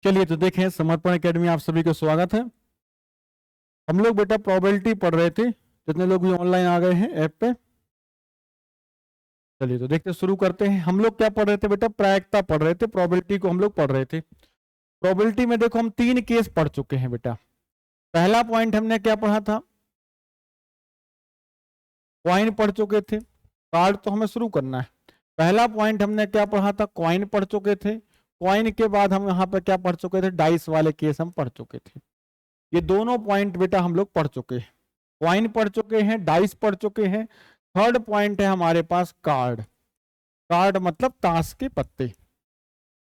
चलिए तो देखें, समर्पण एकेडमी आप सभी का स्वागत है। हम लोग बेटा प्रोबेबिलिटी पढ़ रहे थे, जितने लोग भी ऑनलाइन आ गए हैं ऐप पे। चलिए तो देखते शुरू करते हैं। हम लोग क्या पढ़ रहे थे बेटा? प्रायिकता पढ़ रहे थे, प्रोबेबिलिटी को हम लोग पढ़ रहे थे। प्रोबेबिलिटी में देखो हम 3 केस पढ़ चुके हैं बेटा। पहला पॉइंट हमने क्या पढ़ा था? कॉइन पढ़ चुके थे। कार्ड तो हमें शुरू करना है। पहला पॉइंट हमने क्या पढ़ा था? कॉइन पढ़ चुके थे। कॉइन के बाद हम यहाँ पे क्या पढ़ चुके थे? डाइस वाले केस हम पढ़ चुके थे। ये दोनों पॉइंट बेटा हम लोग पढ़ चुके हैं। कॉइन पढ़ चुके हैं, डाइस पढ़ चुके हैं। थर्ड पॉइंट है हमारे पास कार्ड। कार्ड मतलब ताश के पत्ते,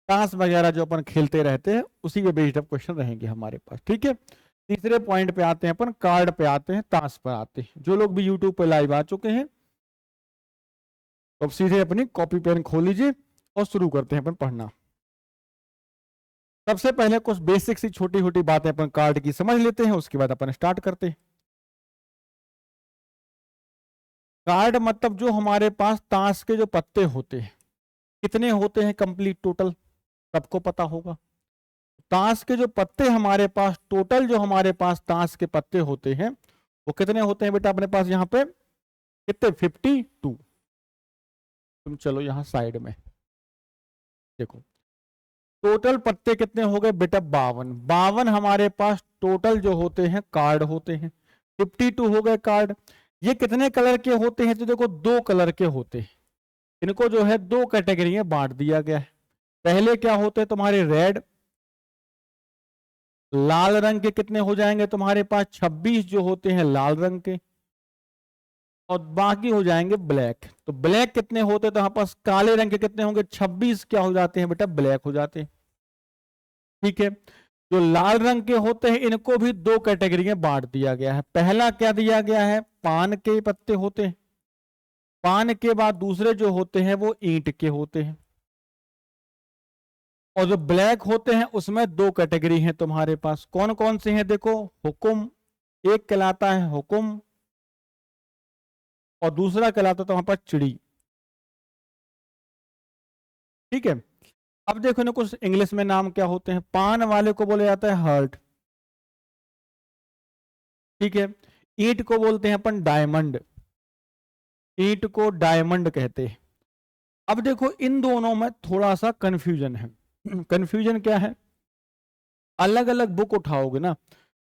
ताश वगैरह जो अपन खेलते रहते हैं उसी के बेस्ड ऑफ क्वेश्चन रहेंगे हमारे पास। ठीक है, तीसरे पॉइंट पे आते हैं अपन, कार्ड पे आते हैं, ताश पर आते हैं। जो लोग भी यूट्यूब पे लाइव आ चुके हैं तो अब सीधे अपनी कॉपी पेन खोल लीजिए और शुरू करते हैं अपन पढ़ना। सबसे पहले कुछ बेसिक सी छोटी छोटी बातें अपन कार्ड की समझ लेते हैं, उसके बाद अपन स्टार्ट करते हैं। कार्ड मतलब जो हमारे पास ताश के जो पत्ते होते हैं, कितने होते हैं कंप्लीट टोटल? सबको पता होगा। ताश के जो पत्ते हमारे पास टोटल, जो हमारे पास ताश के पत्ते होते हैं वो कितने होते हैं बेटा अपने पास? यहाँ पे कितने? 52। तुम चलो यहाँ साइड में देखो, टोटल पत्ते कितने हो गए बेटा? 52। 52 हमारे पास टोटल जो होते हैं कार्ड होते हैं। 52 हो गए कार्ड। ये कितने कलर के होते हैं? तो देखो 2 कलर के होते हैं। इनको जो है 2 कैटेगरी में बांट दिया गया है। पहले क्या होते हैं तुम्हारे? रेड, लाल रंग के कितने हो जाएंगे तुम्हारे पास? 26 जो होते हैं लाल रंग के, और बाकी हो जाएंगे ब्लैक। तो ब्लैक कितने होते हैं? तो यहाँ पास काले रंग के कितने होंगे? 26 क्या हो जाते हैं बेटा? ब्लैक हो जाते हैं। ठीक है, जो लाल रंग के होते हैं इनको भी 2 कैटेगरी में बांट दिया गया है। पहला क्या दिया गया है? पान के पत्ते होते हैं। पान के बाद दूसरे जो होते हैं वो ईंट के होते हैं। और जो ब्लैक होते हैं उसमें 2 कैटेगरी हैं तुम्हारे पास। कौन कौन से हैं? देखो, हुकुम एक कहलाता है हुकुम, और दूसरा कहलाता है तुम्हारे पास चिड़ी। ठीक है, अब देखो ना कुछ इंग्लिश में नाम क्या होते हैं। पान वाले को बोला जाता है हर्ट। ठीक है, ईंट को बोलते हैं अपन डायमंड। ईंट को डायमंड कहते हैं। अब देखो इन दोनों में थोड़ा सा कंफ्यूजन है। कंफ्यूजन क्या है? अलग अलग बुक उठाओगे ना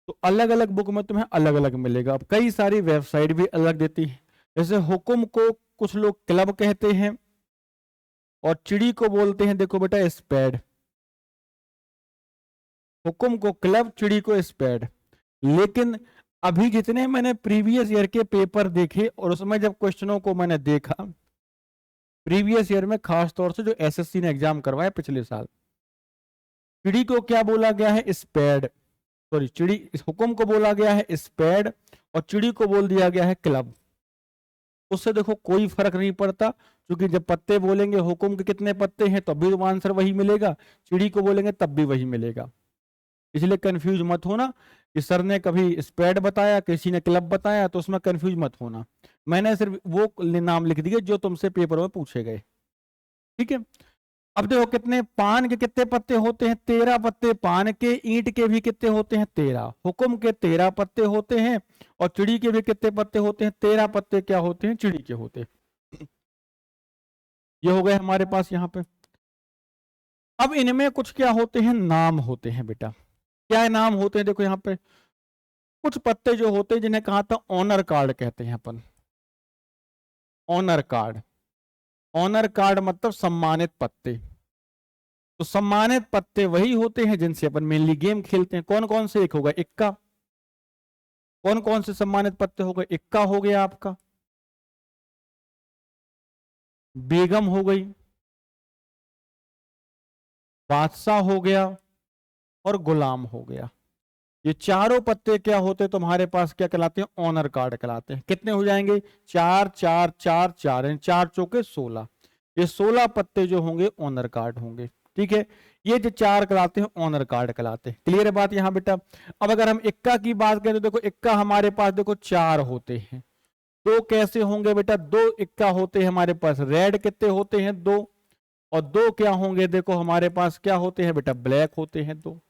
तो अलग अलग बुक में तुम्हें अलग अलग मिलेगा। अब कई सारी वेबसाइट भी अलग देती है। जैसे हुकुम को कुछ लोग क्लब कहते हैं, और चिड़ी को बोलते हैं देखो बेटा स्पैड। हुकुम को क्लब, चिड़ी को स्पैड। लेकिन अभी जितने मैंने प्रीवियस ईयर के पेपर देखे और उसमें जब क्वेश्चनों को मैंने देखा, प्रीवियस ईयर में खास तौर से जो एसएससी ने एग्जाम करवाया पिछले साल, चिड़ी को क्या बोला गया है? स्पैड। सॉरी, चिड़ी, हुकुम को बोला गया है स्पैड और चिड़ी को बोल दिया गया है क्लब। उससे देखो कोई फर्क नहीं पड़ता, क्योंकि जब पत्ते बोलेंगे हुकुम के कितने पत्ते हैं तब भी आंसर वही मिलेगा, चिड़ी को बोलेंगे तब भी वही मिलेगा। इसलिए कंफ्यूज मत होना कि सर ने कभी स्पैड बताया, किसी ने क्लब बताया, तो उसमें कंफ्यूज मत होना। मैंने सिर्फ वो नाम लिख दिए जो तुमसे पेपर में पूछे गए। ठीक है, अब देखो कितने पान के कितने पत्ते होते हैं? 13 पत्ते पान के। ईंट के भी कितने होते हैं? 13। हुकुम के 13 पत्ते होते हैं, और चिड़ी के भी कितने पत्ते होते हैं? 13 पत्ते क्या होते हैं? चिड़ी के होते हैं। ये हो गए हमारे पास यहाँ पे। अब इनमें कुछ क्या होते हैं? नाम होते हैं बेटा। क्या नाम होते हैं? देखो यहाँ पे कुछ पत्ते जो होते हैं जिन्हें कहा था ऑनर कार्ड कहते हैं अपन। Honour card. ऑनर कार्ड मतलब सम्मानित पत्ते। तो सम्मानित पत्ते वही होते हैं जिनसे अपन मेनली गेम खेलते हैं। कौन कौन से? एक होगा इक्का। कौन कौन से सम्मानित पत्ते हो गए? इक्का हो गया आपका, बेगम हो गई, बादशाह हो गया, और गुलाम हो गया। ये चारों पत्ते क्या होते हैं तुम्हारे पास? क्या कहलाते हैं? ऑनर कार्ड कहलाते हैं। कितने हो जाएंगे? 4 4 4 4, 4 चौके 16। ये 16 पत्ते जो होंगे ऑनर कार्ड होंगे। ठीक है, ये जो 4 कहलाते हैं ऑनर कार्ड कहलाते हैं। क्लियर है बात यहाँ बेटा? अब अगर हम इक्का की बात करें तो देखो इक्का हमारे पास देखो 4 होते हैं। 2 कैसे होंगे बेटा? 2 इक्का होते हैं हमारे पास। रेड कितने होते हैं? 2, और दो क्या होंगे, देखो हमारे पास क्या होते हैं बेटा, ब्लैक होते हैं दो।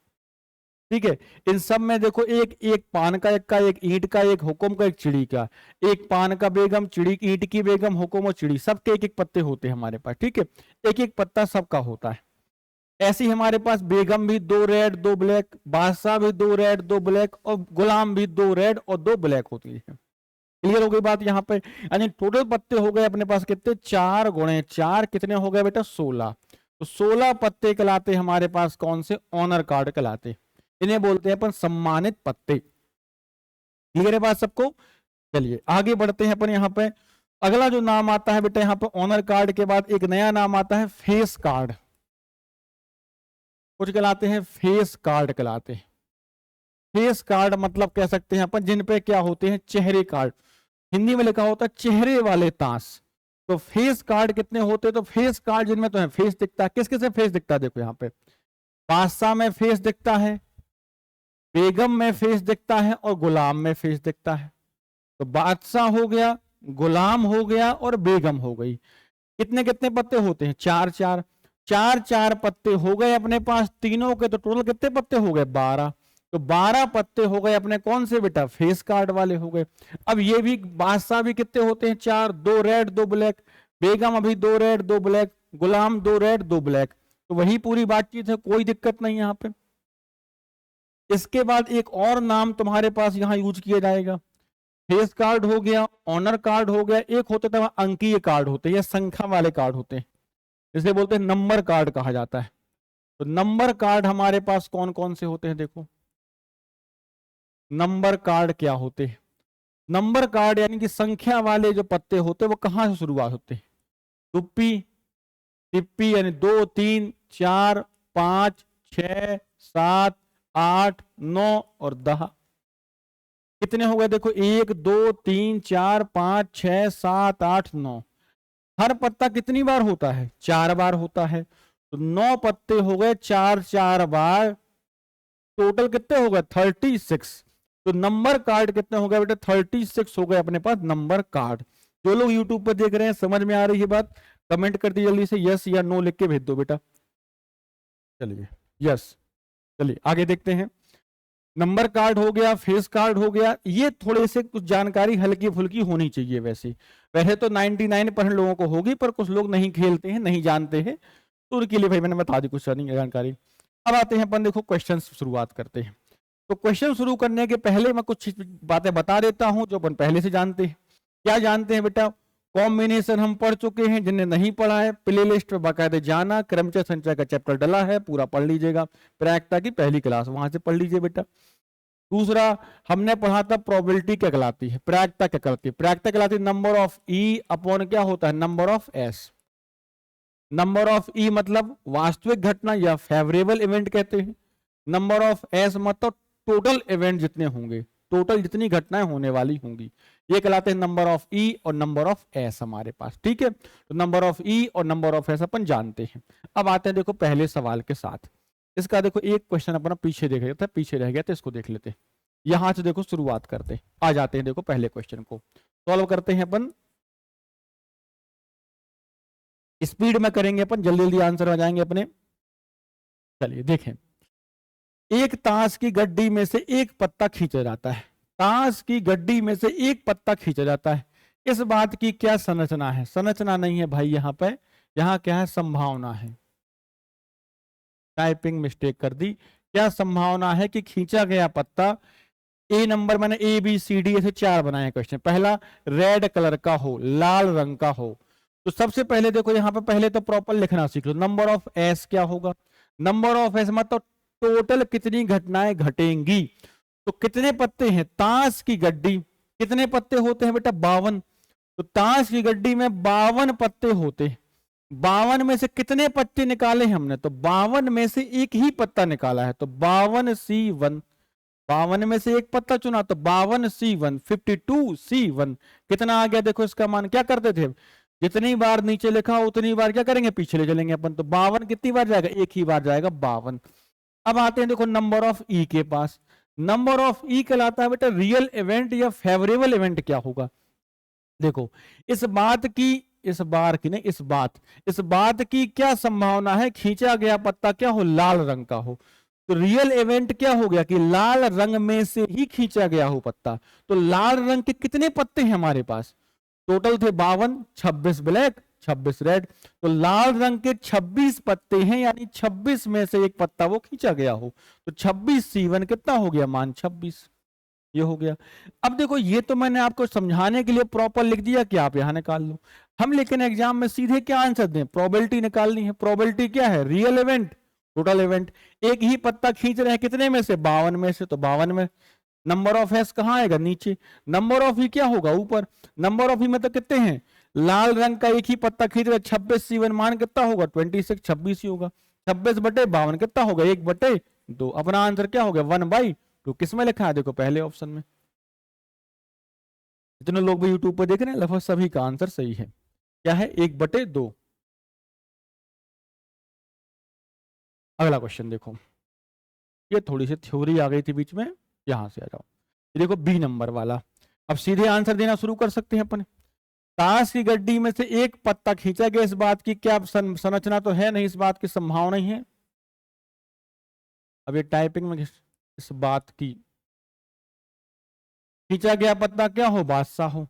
ठीक है, इन सब में देखो एक एक पान का, एक ईंट का, एक हुक्म का, एक चिड़ी का। एक पान का बेगम, चिड़ी ईंट की बेगम, हुक्म और चिड़ी, सबके एक एक पत्ते होते हैं हमारे पास। ठीक है, एक एक पत्ता सबका होता है। ऐसे ही हमारे पास बेगम भी दो रेड दो ब्लैक, बादशाह भी दो रेड दो ब्लैक, और गुलाम भी दो रेड और दो ब्लैक होती है। क्लियर हो गई बात यहाँ पे? यानी टोटल पत्ते हो गए अपने पास कितने, 4 गुणे 4 कितने हो गए बेटा, 16। तो 16 पत्ते कहलाते हमारे पास कौन से, ऑनर कार्ड कहलाते। इन्हें बोलते हैं अपन सम्मानित पत्ते। क्लियर है बात सबको? चलिए आगे बढ़ते हैं अपन। यहाँ पे अगला जो नाम आता है बेटा, यहाँ पे ऑनर कार्ड के बाद एक नया नाम आता है फेस कार्ड। कुछ कहलाते हैं फेस कार्ड कहलाते हैं। फेस कार्ड मतलब कह सकते हैं अपन जिन पे क्या होते हैं, चेहरे कार्ड। हिंदी में लिखा होता है चेहरे वाले ताश। तो फेस कार्ड कितने होते हैं, तो फेस कार्ड जिनमें तो है फेस दिखता है। किस किस में फेस दिखता है, देखो यहाँ पे बादशाह में फेस दिखता है, बेगम में फेस दिखता है, और गुलाम में फेस दिखता है। तो बादशाह हो गया, गुलाम हो गया, और बेगम हो गई। कितने कितने पत्ते होते हैं, 4 4। 4 4 पत्ते हो गए अपने पास तीनों के। तो टोटल कितने पत्ते हो गए, 12। तो 12 पत्ते हो गए अपने कौन से बेटा, फेस कार्ड वाले हो गए। अब ये भी बादशाह भी कितने होते हैं, 4, 2 रेड 2 ब्लैक, बेगम अभी 2 रेड 2 ब्लैक, गुलाम 2 रेड 2 ब्लैक। तो वही पूरी बातचीत है, कोई दिक्कत नहीं यहाँ पे। इसके बाद एक और नाम तुम्हारे पास यहाँ यूज किया जाएगा। फेस कार्ड हो गया, ऑनर कार्ड हो गया, एक होता था अंकीय कार्ड होते हैं या संख्या वाले कार्ड होते हैं, इसे बोलते हैं नंबर कार्ड कहा जाता है। तो नंबर कार्ड हमारे पास कौन कौन से होते हैं, देखो नंबर कार्ड क्या होते हैं। नंबर कार्ड यानी कि संख्या वाले जो पत्ते होते हैं वो कहां से शुरुआत होते हैं, टुप्पी टिप्पी, यानी 2 3 4 5 6 7 8 9 और 10। कितने हो गए, देखो 1 2 3 4 5 6 7 8 9। हर पत्ता कितनी बार होता है, 4 बार होता है। तो 9 पत्ते हो गए 4 4 बार, टोटल कितने हो गए 36। तो नंबर कार्ड कितने हो गए बेटा, 36 हो गए अपने पास नंबर कार्ड। जो लोग यूट्यूब पर देख रहे हैं, समझ में आ रही है बात, कमेंट कर दी जल्दी से यस या नो लिख के भेज दो बेटा। चलिए यस, चलिए आगे देखते हैं। नंबर कार्ड हो गया, फेस कार्ड हो गया, ये थोड़े से कुछ जानकारी हल्की फुल्की होनी चाहिए। वैसे तो 99% लोगों को होगी, पर कुछ लोग नहीं खेलते हैं, नहीं जानते हैं, तो उनके लिए भाई मैंने बता दी कुछ जानकारी। अब आते हैं अपन, देखो क्वेश्चन शुरुआत करते हैं। तो क्वेश्चन शुरू करने के पहले मैं कुछ बातें बता देता हूं जो अपन पहले से जानते हैं। क्या जानते हैं बेटा, कॉम्बिनेशन हम पढ़ चुके हैं, जिन्हें नहीं पढ़ा है प्ले लिस्ट पर बाकायदे जाना, क्रमचय संचय का चैप्टर डला है, पूरा पढ़ लीजिएगा। प्रायिकता की पहली क्लास वहां से पढ़ लीजिए बेटा। दूसरा हमने पढ़ा था प्रोबेबिलिटी क्या कहलाती है, प्रायिकता क्या कहलाती है। प्रायिकता कहलाती है नंबर ऑफ ई अपॉन क्या होता है, number of S. Number of E मतलब वास्तविक घटना या फेवरेबल इवेंट कहते हैं। नंबर ऑफ एस मतलब टोटल इवेंट जितने होंगे, टोटल जितनी घटनाएं होने वाली होंगी, ये कहलाते हैं नंबर ऑफ ई और नंबर ऑफ एस हमारे पास। ठीक है, तो नंबर ऑफ ई और नंबर ऑफ एस अपन जानते हैं। अब आते हैं देखो पहले सवाल के साथ। इसका देखो एक क्वेश्चन अपना पीछे देख लेते हैं, पीछे रह गया तो इसको देख लेते हैं। यहां से देखो शुरुआत करते आ जाते हैं, देखो पहले क्वेश्चन को सॉल्व करते हैं अपन। स्पीड में करेंगे अपन, जल्दी जल्दी आंसर आ जाएंगे अपने। चलिए देखें, एक ताश की गड्डी में से एक पत्ता खींचा जाता है। ताश की गड्डी में से एक पत्ता खींचा जाता है, इस बात की क्या संरचना है। संरचना नहीं है भाई यहाँ पे, यहाँ क्या है, संभावना है। टाइपिंग मिस्टेक कर दी। क्या संभावना है कि खींचा गया पत्ता, ए नंबर मैंने ए बी सी डी ऐसे 4 बनाए क्वेश्चन, पहला रेड कलर का हो, लाल रंग का हो। तो सबसे पहले देखो यहाँ पे पहले तो प्रॉपर लिखना सीख लो। नंबर ऑफ एस क्या होगा, नंबर ऑफ एस मतलब टोटल कितनी घटनाएं घटेंगी। तो कितने पत्ते हैं, ताश की गड्डी कितने पत्ते होते हैं बेटा, 52। तो ताश की गड्डी में 52 पत्ते होते हैं। 52 में से कितने पत्ते निकाले हमने, तो 52 में से एक ही पत्ता निकाला है, तो 52C1। 52 में से एक पत्ता चुना, तो 52C1 52C1 कितना आ गया, देखो इसका मान क्या करते थे, जितनी बार नीचे लिखा उतनी बार क्या करेंगे, पीछे ले चलेंगे अपन। तो 52 कितनी बार जाएगा, एक ही बार जाएगा 52। अब आते हैं देखो नंबर ऑफ ई के पास। नंबर ऑफ ई कहलाता है बेटा रियल इवेंट या फेवरेबल इवेंट क्या होगा। देखो इस बात की इस बार की नहीं, इस बात की क्या संभावना है खींचा गया पत्ता क्या हो, लाल रंग का हो। तो रियल इवेंट क्या हो गया कि लाल रंग में से ही खींचा गया हो पत्ता। तो लाल रंग के कितने पत्ते हैं हमारे पास, टोटल थे 52, 26 ब्लैक 26 रेड। तो लाल रंग के 26 पत्ते हैं, यानी 26 में से एक पत्ता वो खींचा गया हो। तो 26C1 कितना हो गया, मान 26, ये हो गया। अब देखो ये तो मैंने आपको समझाने के लिए प्रॉपर लिख दिया कि आप यहां निकाल लो। हम लेकिन एग्जाम में सीधे क्या आंसर दें, प्रोबेबिलिटी निकालनी है। प्रोबेबिलिटी क्या है, रियल इवेंट टोटल इवेंट। एक ही पत्ता खींच रहे हैं कितने में से, 52 में से, तो 52 में। नंबर ऑफ एस कहां आएगा, नीचे। नंबर ऑफ ई क्या होगा, ऊपर। नंबर ऑफ ई में तो कितने हैं, लाल रंग का एक ही पत्ता खींच रहे, 26C1 मान कितना होगा, 26, 26 ही होगा। 26/52 कितना होगा, 1/2। अपना आंसर क्या हो गया, 1/2। किस में लिखा है, देखो पहले ऑप्शन में। जितने लोग भी यूट्यूब पर देख रहे हैं लगभग सभी का आंसर सही है। क्या है, 1/2। अगला क्वेश्चन देखो, ये थोड़ी सी थ्योरी आ गई थी बीच में, यहां से आ जाओ। ये देखो बी नंबर वाला। अब सीधे आंसर देना शुरू कर सकते हैं अपन। ताश की गड्डी में से एक पत्ता खींचा गया, इस बात की क्या संरचना तो है नहीं, इस बात की संभावना ही है। अब ये टाइपिंग में इस बात की, खींचा गया पत्ता क्या हो, बादशाह हो।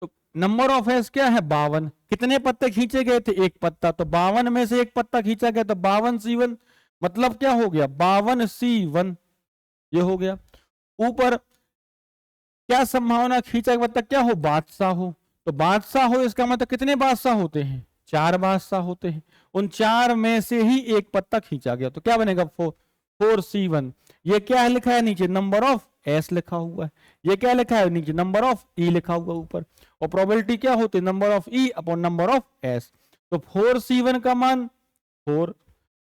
तो नंबर ऑफ एस क्या है, 52। कितने पत्ते खींचे गए थे, एक पत्ता। तो 52 में से एक पत्ता खींचा गया, तो 52C1 मतलब क्या हो गया, 52C1, ये हो गया। ऊपर क्या संभावना, खींचा गया पत्ता क्या हो, बादशाह हो। तो बादशाह हो इसका मतलब कितने बादशाह होते हैं, 4 बादशाह होते हैं। उन 4 में से ही एक पत्ता खींचा गया, तो क्या बनेगा, 4C1। ये क्या है लिखा है नीचे, नंबर ऑफ एस लिखा हुआ है। ये क्या लिखा है नीचे, नंबर ऑफ ई लिखा हुआ ऊपर। और प्रोबेबिलिटी क्या होती है, number of E upon number of S. तो 4C1 का मान 4,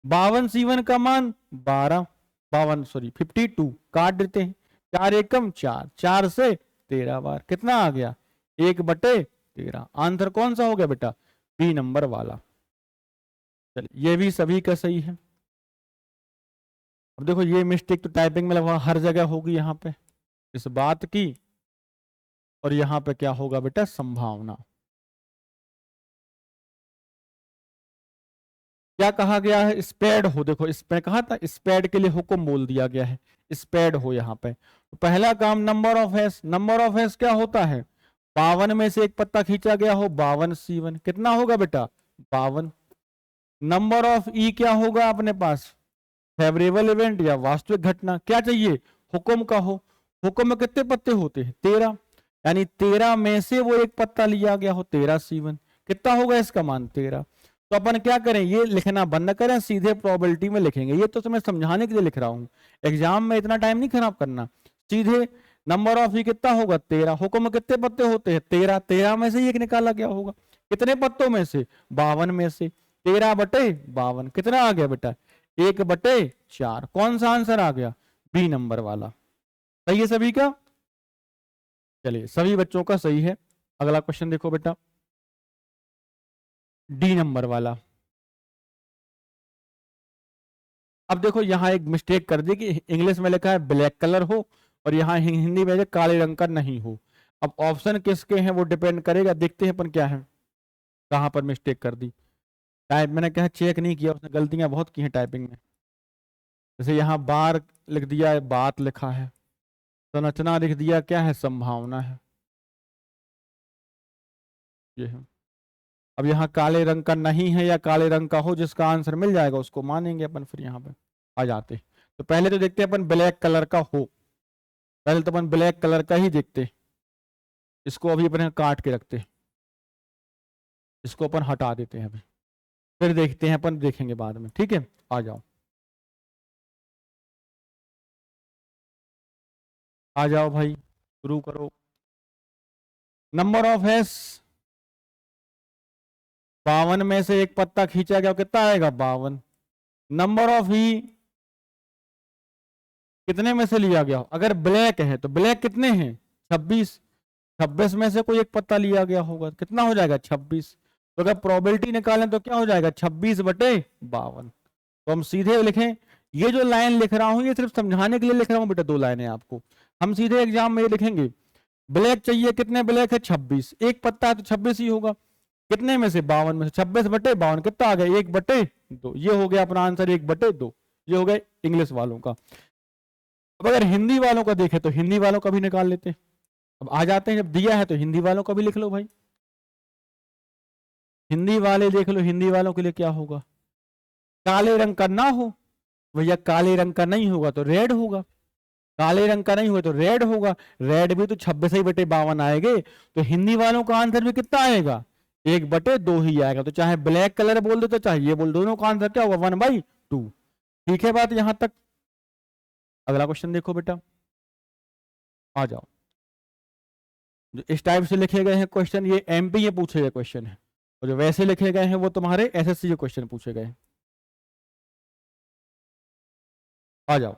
52C1 का मान 12, 52 काट देते हैं, 4 एकम 4, 4 से 13 बार, कितना आ गया, 1/13। आंसर कौन सा हो गया बेटा, बी नंबर वाला। चलिए ये भी सभी का सही है। अब देखो ये मिस्टेक तो टाइपिंग में लगभग हर जगह होगी यहाँ पे, इस बात की। और यहाँ पे क्या होगा बेटा, संभावना। क्या कहा गया है, स्पेड हो। देखो स्पेड कहा था, स्पेड के लिए हुक्म बोल दिया गया है, स्पेड हो यहाँ पे। तो पहला काम number of S, number of S क्या होता है, 52 में से एक पत्ता खींचा गया हो, 52C1 कितना होगा बेटा, 52। नंबर ऑफ ई क्या होगा अपने पास, फेवरेबल इवेंट या वास्तविक घटना। क्या चाहिए, हुक्म का हो। हुक्म में कितने पत्ते होते हैं, 13, यानी 13 में से वो एक पत्ता लिया गया हो, 13C1 कितना होगा, इसका मान 13। तो अपन क्या करें, ये लिखना बंद करें, सीधे प्रोबेबिलिटी में लिखेंगे। ये तो मैं समझाने के लिए लिख रहा हूं, एग्जाम में इतना टाइम नहीं खराब करना। सीधे नंबर ऑफ ई कितना होगा, 13। हुक्म में कितने पत्ते होते हैं, 13, 13 में से ही एक निकाला गया होगा। कितने पत्तों में से, 52 में से। 13/52 कितना आ गया बेटा, 1/4। कौन सा आंसर आ गया, बी नंबर वाला। सही है सभी का। चलिए सभी बच्चों का सही है। अगला क्वेश्चन देखो बेटा, डी नंबर वाला। अब देखो यहां एक मिस्टेक कर दी कि इंग्लिश में लिखा है ब्लैक कलर हो और यहां हिंदी में काले रंग का नहीं हो। अब ऑप्शन किसके हैं वो डिपेंड करेगा, देखते हैं अपन क्या है, कहां पर मिस्टेक कर दी। टाइप मैंने कहा चेक नहीं किया, उसने गलतियां बहुत की हैं टाइपिंग में। जैसे यहाँ बार लिख दिया है, बात लिखा है। संरचना लिख दिया, क्या है, संभावना है, ये है। अब यहाँ काले रंग का नहीं है या काले रंग का हो, जिसका आंसर मिल जाएगा उसको मानेंगे अपन। फिर यहाँ पे आ जाते, तो पहले तो देखते हैं अपन ब्लैक कलर का हो। पहले तो अपन ब्लैक कलर का ही देखते, इसको अभी अपन काट के रखते, इसको अपन हटा देते हैं अभी, फिर देखते हैं अपन, देखेंगे बाद में, ठीक है। आ जाओ, आ जाओ भाई, शुरू करो। नंबर ऑफ एस, 52 में से एक पत्ता खींचा गया, कितना आएगा, 52। नंबर ऑफ ई कितने में से लिया गया, अगर ब्लैक है तो ब्लैक कितने हैं, 26। 26 में से कोई एक पत्ता लिया गया होगा, कितना हो जाएगा, 26। तो अगर प्रोबेबिलिटी निकालें तो क्या हो जाएगा, 26/52। तो हम सीधे लिखें, ये जो लाइन लिख रहा हूं ये सिर्फ समझाने के लिए लिख रहा हूं बेटा, 2 लाइनें आपको। हम सीधे एग्जाम में ये लिखेंगे, ब्लैक चाहिए, कितने ब्लैक है, 26। एक पत्ता है तो 26 ही होगा। कितने में से? 52 में से 26/52 कितना आ गया? 1/2। ये हो गया अपना आंसर 1/2। ये हो गया इंग्लिश वालों का। अब अगर हिंदी वालों का देखें तो हिंदी वालों का भी निकाल लेते हैं। अब आ जाते हैं, जब दिया है तो हिंदी वालों का भी लिख लो भाई। हिंदी वाले देख लो, हिंदी वालों के लिए क्या होगा? काले रंग का ना हो भैया, काले रंग का नहीं होगा तो रेड होगा, काले रंग का नहीं हुआ तो रेड होगा, रेड भी तो 26/52 आएंगे। तो हिंदी वालों का आंसर भी कितना आएगा? 1/2 ही आएगा। तो चाहे ब्लैक कलर बोल दो तो चाहे ये बोल, दोनों का आंसर क्या होगा? 1/2। ठीक है बात यहां तक। अगला क्वेश्चन देखो बेटा, आ जाओ। जो इस टाइप से लिखे गए हैं क्वेश्चन, ये एमपी ये पूछे गए क्वेश्चन है, और जो वैसे लिखे गए हैं वो तुम्हारे एसएससी के क्वेश्चन पूछे गए हैं। आ जाओ।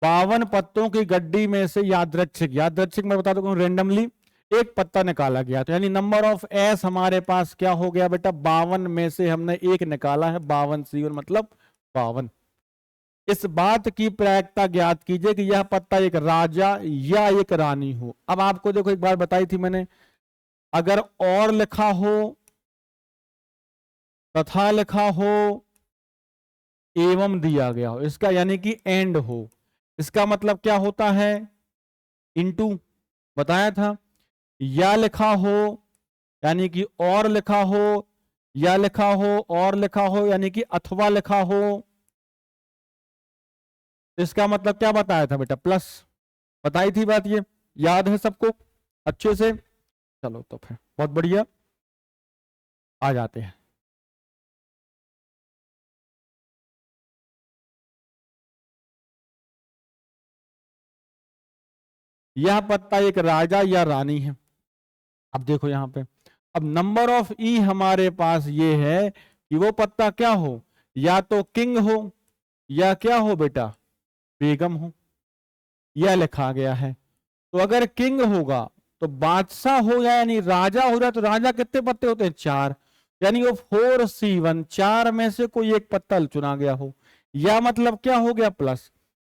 52 पत्तों की गड्डी में से यादृच्छिक मैं बता दूं रेंडमली एक पत्ता निकाला गया, तो यानी नंबर ऑफ एस हमारे पास क्या हो गया बेटा? 52 में से हमने एक निकाला है, 52C मतलब 52। इस बात की प्रायिकता ज्ञात कीजिए कि यह पत्ता एक राजा या एक रानी हो। अब आपको देखो एक बार बताई थी मैंने, अगर और लिखा हो, तथा लिखा हो, एवं दिया गया हो, इसका यानी कि एंड हो, इसका मतलब क्या होता है? इनटू बताया था। या लिखा हो यानी कि और लिखा हो, या लिखा हो और लिखा हो यानी कि अथवा लिखा हो, इसका मतलब क्या बताया था बेटा? प्लस। बताई थी बात, ये याद है सबको अच्छे से? चलो तो फिर बहुत बढ़िया, आ जाते हैं। यह पत्ता एक राजा या रानी है। अब देखो यहां पे, अब नंबर ऑफ ई हमारे पास ये है कि वो पत्ता क्या हो? या तो किंग हो, या क्या हो बेटा? बेगम हो। यह लिखा गया है। तो अगर किंग होगा तो बादशाह हो जाए यानी राजा हो जाए, तो राजा कितने पत्ते होते हैं? 4। यानी वो 4C1, 4 में से कोई एक पत्ता चुना गया हो। या मतलब क्या हो गया? प्लस।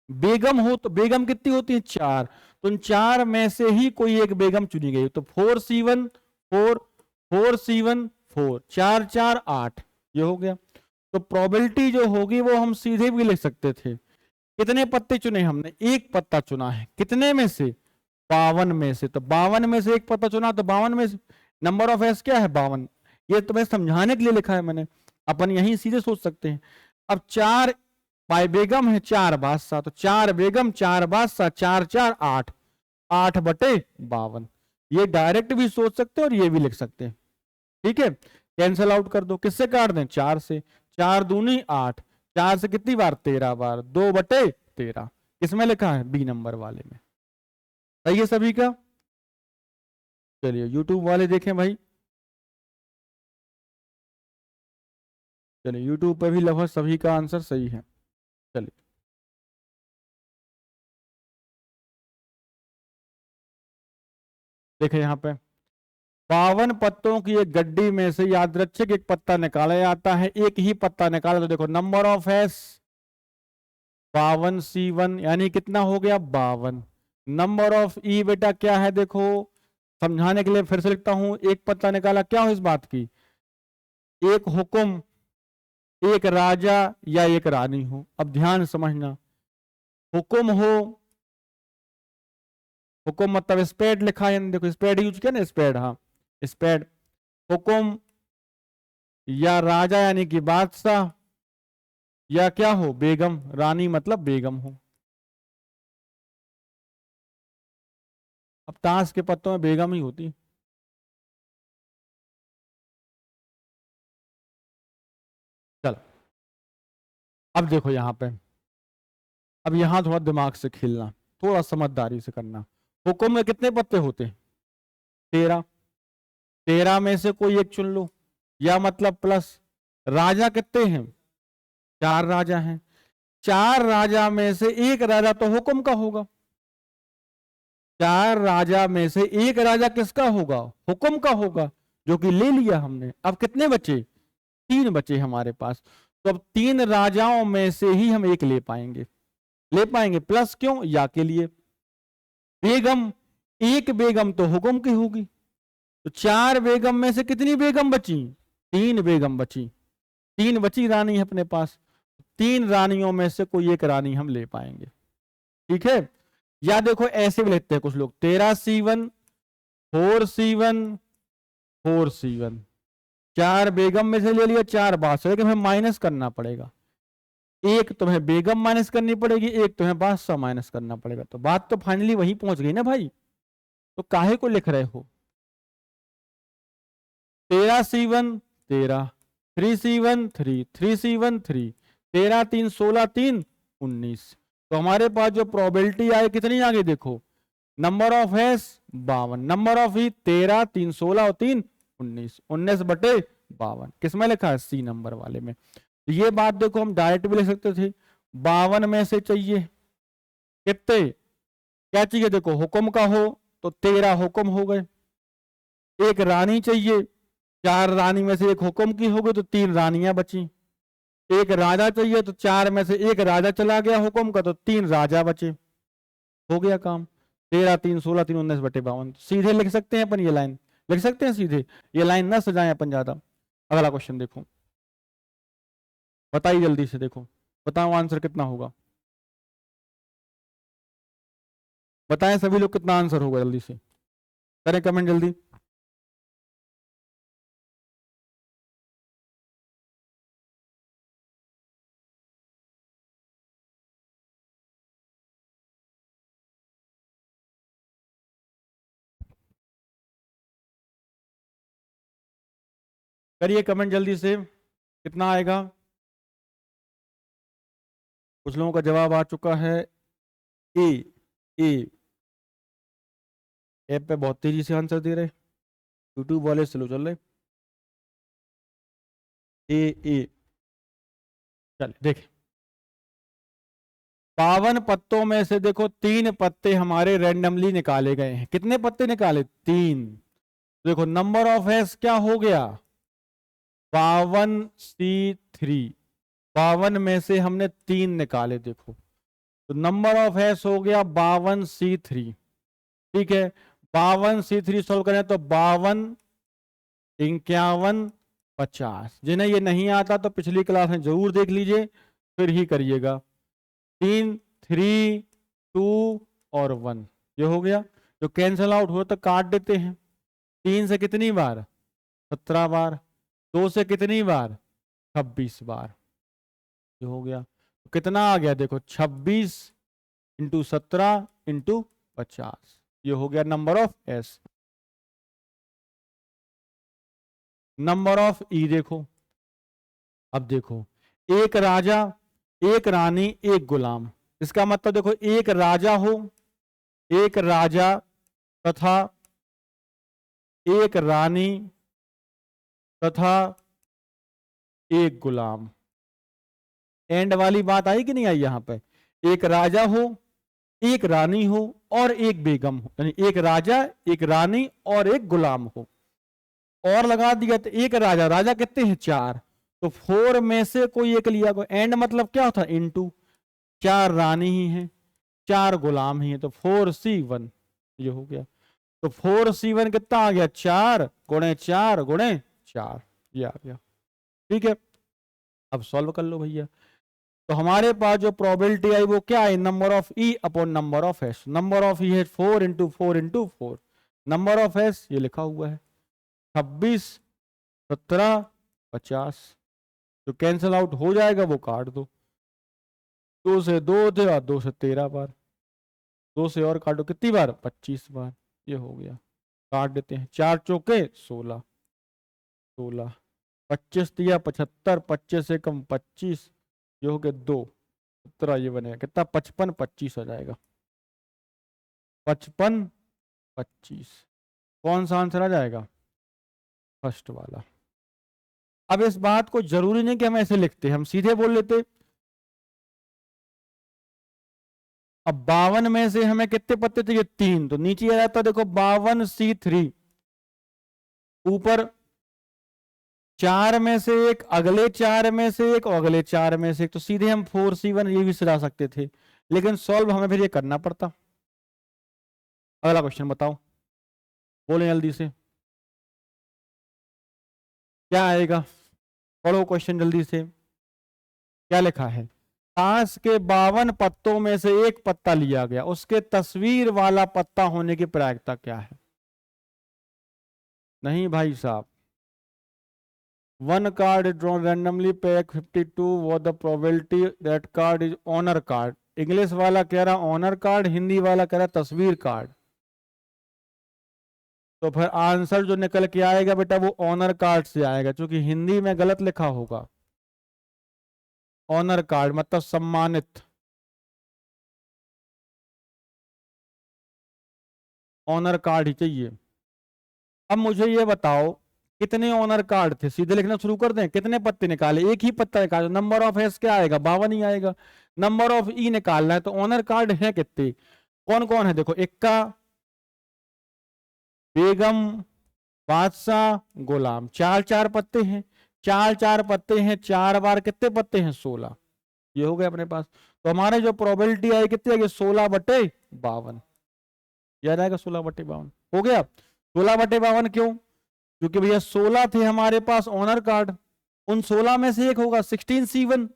बेगम हो तो बेगम कितनी होती है? 4। तो उन 4 में से ही कोई एक बेगम चुनी गई, तो 4C1 4, 4C1 4, 4 4 8, ये हो गया। तो प्रोबेबिलिटी जो होगी वो हम सीधे भी लिख सकते थे। कितने पत्ते चुने हमने? एक पत्ता चुना है। कितने में से? 52 में से। तो 52 में से एक पत्ता चुना, तो 52 में से नंबर ऑफ एस क्या है? 52। ये तुम्हें समझाने के लिए लिखा है मैंने, अपन यहीं सीधे सोच सकते हैं। अब 4 बाय बेगम है, 4 बादशाह, तो 4 बेगम 4 बादशाह, 4 4 8, 8/52। ये डायरेक्ट भी सोच सकते हैं और ये भी लिख सकते हैं। ठीक है, कैंसल आउट कर दो, किससे काट दें? 4 से। 4 दूनी 8, 4 से कितनी बार? 13 बार, 2/13। किसमें लिखा है? बी नंबर वाले में। सही है सभी का? चलिए यूट्यूब वाले देखें भाई, चलिए यूट्यूब पे भी लगभग सभी का आंसर सही है। चलिए देखें यहाँ पे, 52 पत्तों की एक गड्डी में से यादृच्छिक एक पत्ता निकाला जाता है। एक ही पत्ता निकाला, तो देखो नंबर ऑफ एस 52C1 यानी कितना हो गया? 52। नंबर ऑफ ई बेटा क्या है? देखो समझाने के लिए फिर से लिखता हूं, एक पत्ता निकाला, क्या हो इस बात की? एक हुक्म, एक राजा या एक रानी हो। अब ध्यान समझना, हुक्म हो, हुक्म मतलब स्पेड लिखा है, देखो स्पेड यूज किया ना, स्पेड, हाँ स्पेड। हुक्म या राजा यानी कि बादशाह, या क्या हो? बेगम, रानी मतलब बेगम हो। अब ताश के पत्तों में बेगम ही होती। चलो अब देखो यहां पे, अब यहां थोड़ा दिमाग से खेलना, थोड़ा समझदारी से करना। हुक्म में कितने पत्ते होते हैं? 13। 13 में से कोई एक चुन लो, या मतलब प्लस। राजा कितने हैं? 4 राजा हैं। 4 राजा में से एक राजा तो हुक्म का होगा। 4 राजा में से एक राजा किसका होगा? हुक्म का होगा, जो कि ले लिया हमने। अब कितने बचे? 3 बचे हमारे पास। तो अब 3 राजाओं में से ही हम एक ले पाएंगे, ले पाएंगे। प्लस क्यों? या के लिए। बेगम, एक बेगम तो हुक्म की होगी, तो 4 बेगम में से कितनी बेगम बची? 3 बेगम बची, 3 बची रानी है अपने पास। 3 रानियों में से कोई एक रानी हम ले पाएंगे, ठीक है। या देखो ऐसे भी लिखते हैं कुछ लोग, 13C1 4C1 4C1, 4 बेगम में से ले लिया, 4 बादशाह, लेकिन हमें माइनस करना पड़ेगा। एक तुम्हें बेगम माइनस करनी पड़ेगी, एक तुम्हें बादशाह माइनस करना पड़ेगा। तो बात तो फाइनली वही पहुंच गई ना भाई, तो काहे को लिख रहे हो? 13C1 13, 3C1 3, 3C1 3, 13 3 16 3 19। तो हमारे पास जो प्रोबेबिलिटी आई कितनी आ गई देखो, number of S 52, number of ई 13 3 16 और 3 19, 19/52 किसमें लिखा है? सी नंबर वाले में। तो ये बात देखो हम डायरेक्ट भी लिख सकते थे, 52 में से चाहिए कितने, क्या चाहिए देखो, हुक्म का हो तो 13 हुक्म हो गए, एक रानी चाहिए, 4 रानी में से एक हुक्म की हो गई तो 3 रानियां बची, एक राजा चाहिए तो 4 में से एक राजा चला गया हुक्म का तो 3 राजा बचे, हो गया काम। 13 3 16 3 19/52 सीधे लिख सकते हैं अपन, ये लाइन लिख सकते हैं सीधे, ये लाइन ना सजाएं अपन ज्यादा। अगला क्वेश्चन देखो, बताइए जल्दी से, देखो बताओ आंसर कितना होगा, बताएं सभी लोग कितना आंसर होगा, जल्दी से करें कमेंट जल्दी। करिए कमेंट जल्दी से, कितना आएगा? कुछ लोगों का जवाब आ चुका है ए। ए ऐप पे बहुत तेजी से आंसर दे रहे, यूट्यूब वाले स्लो चल रहे। ए चल देख, 52 पत्तों में से देखो 3 पत्ते हमारे रैंडमली निकाले गए हैं। कितने पत्ते निकाले? 3। देखो नंबर ऑफ एस क्या हो गया? 52C3, 52 में से हमने 3 निकाले, देखो तो नंबर ऑफ एस हो गया 52C3, ठीक है। 52C3 सोल्व करें तो 52 51 50। जिन्हें ये नहीं आता तो पिछली क्लास में जरूर देख लीजिए, फिर ही करिएगा। 3 3 2 और 1, ये हो गया। जो कैंसिल आउट हो तो काट देते हैं। 3 से कितनी बार? 17 बार। 2 से कितनी बार? 26 बार, ये हो गया। तो कितना आ गया देखो, 26 × 17 × 50, ये हो गया number of S. Number of E देखो, अब देखो एक राजा, एक रानी, एक गुलाम, इसका मतलब देखो एक राजा हो, एक राजा तथा एक रानी तथा एक गुलाम। एंड वाली बात आई कि नहीं आई? यहां पे एक राजा हो, एक रानी हो और एक बेगम हो, यानी एक राजा, एक रानी और एक गुलाम हो। और लगा दिया तो एक राजा, राजा कितने हैं? 4, तो 4 में से कोई एक लिया को। एंड मतलब क्या होता? इनटू, 4 रानी ही हैं, 4 गुलाम ही हैं, तो 4C1, ये हो गया। तो 4C1 कितना आ गया? 4 × 4 × 4, ये आ गया, ठीक है। अब सॉल्व कर लो भैया। तो हमारे पास जो प्रोबेबिलिटी आई वो क्या है? Number of E upon number of S. Number of E है 4 × 4 × 4, नंबर ऑफ एस ये लिखा हुआ है 26 17 50। जो कैंसिल आउट हो जाएगा वो काट दो। 2 से 2 थे और 2 से 13 बार, 2 से और काटो कितनी बार? 25 बार, ये हो गया। काट देते हैं, 4 चौके 16, 16 25 दिया 75, 25 से कम 25, ये हो गया 2 17, ये बनेगा कितना? 55 25 आ जाएगा, 55 25। कौन सा आंसर आ जाएगा? फर्स्ट वाला। अब इस बात को जरूरी नहीं कि हम ऐसे लिखते, हम सीधे बोल लेते। अब 52 में से हमें कितने पत्ते चाहिए? 3, तो नीचे आ जाता देखो 52C3, ऊपर 4 में से एक, अगले 4 में से एक और अगले 4 में से एक, तो सीधे हम 4C1 ये भी सजा सकते थे, लेकिन सॉल्व हमें फिर ये करना पड़ता। अगला क्वेश्चन बताओ, बोले जल्दी से। क्या आएगा? पढ़ो क्वेश्चन जल्दी से। क्या लिखा है? ताश के 52 पत्तों में से एक पत्ता लिया गया, उसके तस्वीर वाला पत्ता होने की प्रायिकता क्या है? नहीं भाई साहब, 1 card is drawn randomly, pack 52, what the probability that card is honor card? English वाला कह रहा ऑनर कार्ड, हिंदी वाला कह रहा तस्वीर कार्ड। तो फिर आंसर जो निकल के आएगा बेटा वो ऑनर कार्ड से आएगा, क्योंकि हिंदी में गलत लिखा होगा। ऑनर कार्ड मतलब सम्मानित, ऑनर कार्ड ही चाहिए। अब मुझे ये बताओ कितने ऑनर कार्ड थे, सीधे लिखना शुरू कर दें। कितने पत्ते निकाले? एक ही पत्ता निकाले, नंबर ऑफ एस क्या आएगा? 52 ही आएगा। नंबर ऑफ ई निकालना है, तो ऑनर कार्ड है कितने? कौन कौन है? देखो, इक्का, बेगम, बादशाह, गुलाम, चार चार पत्ते हैं। चार चार पत्ते हैं, 4 बार कितने पत्ते हैं? 16। ये हो गया अपने पास। तो हमारे जो प्रोबेबिलिटी आई कितनी आएगी? 16/52। याद आएगा? 16/52 हो गया। 16/52 क्यों? क्योंकि भैया 16 थे हमारे पास ऑनर कार्ड, उन 16 में से एक होगा 16C1।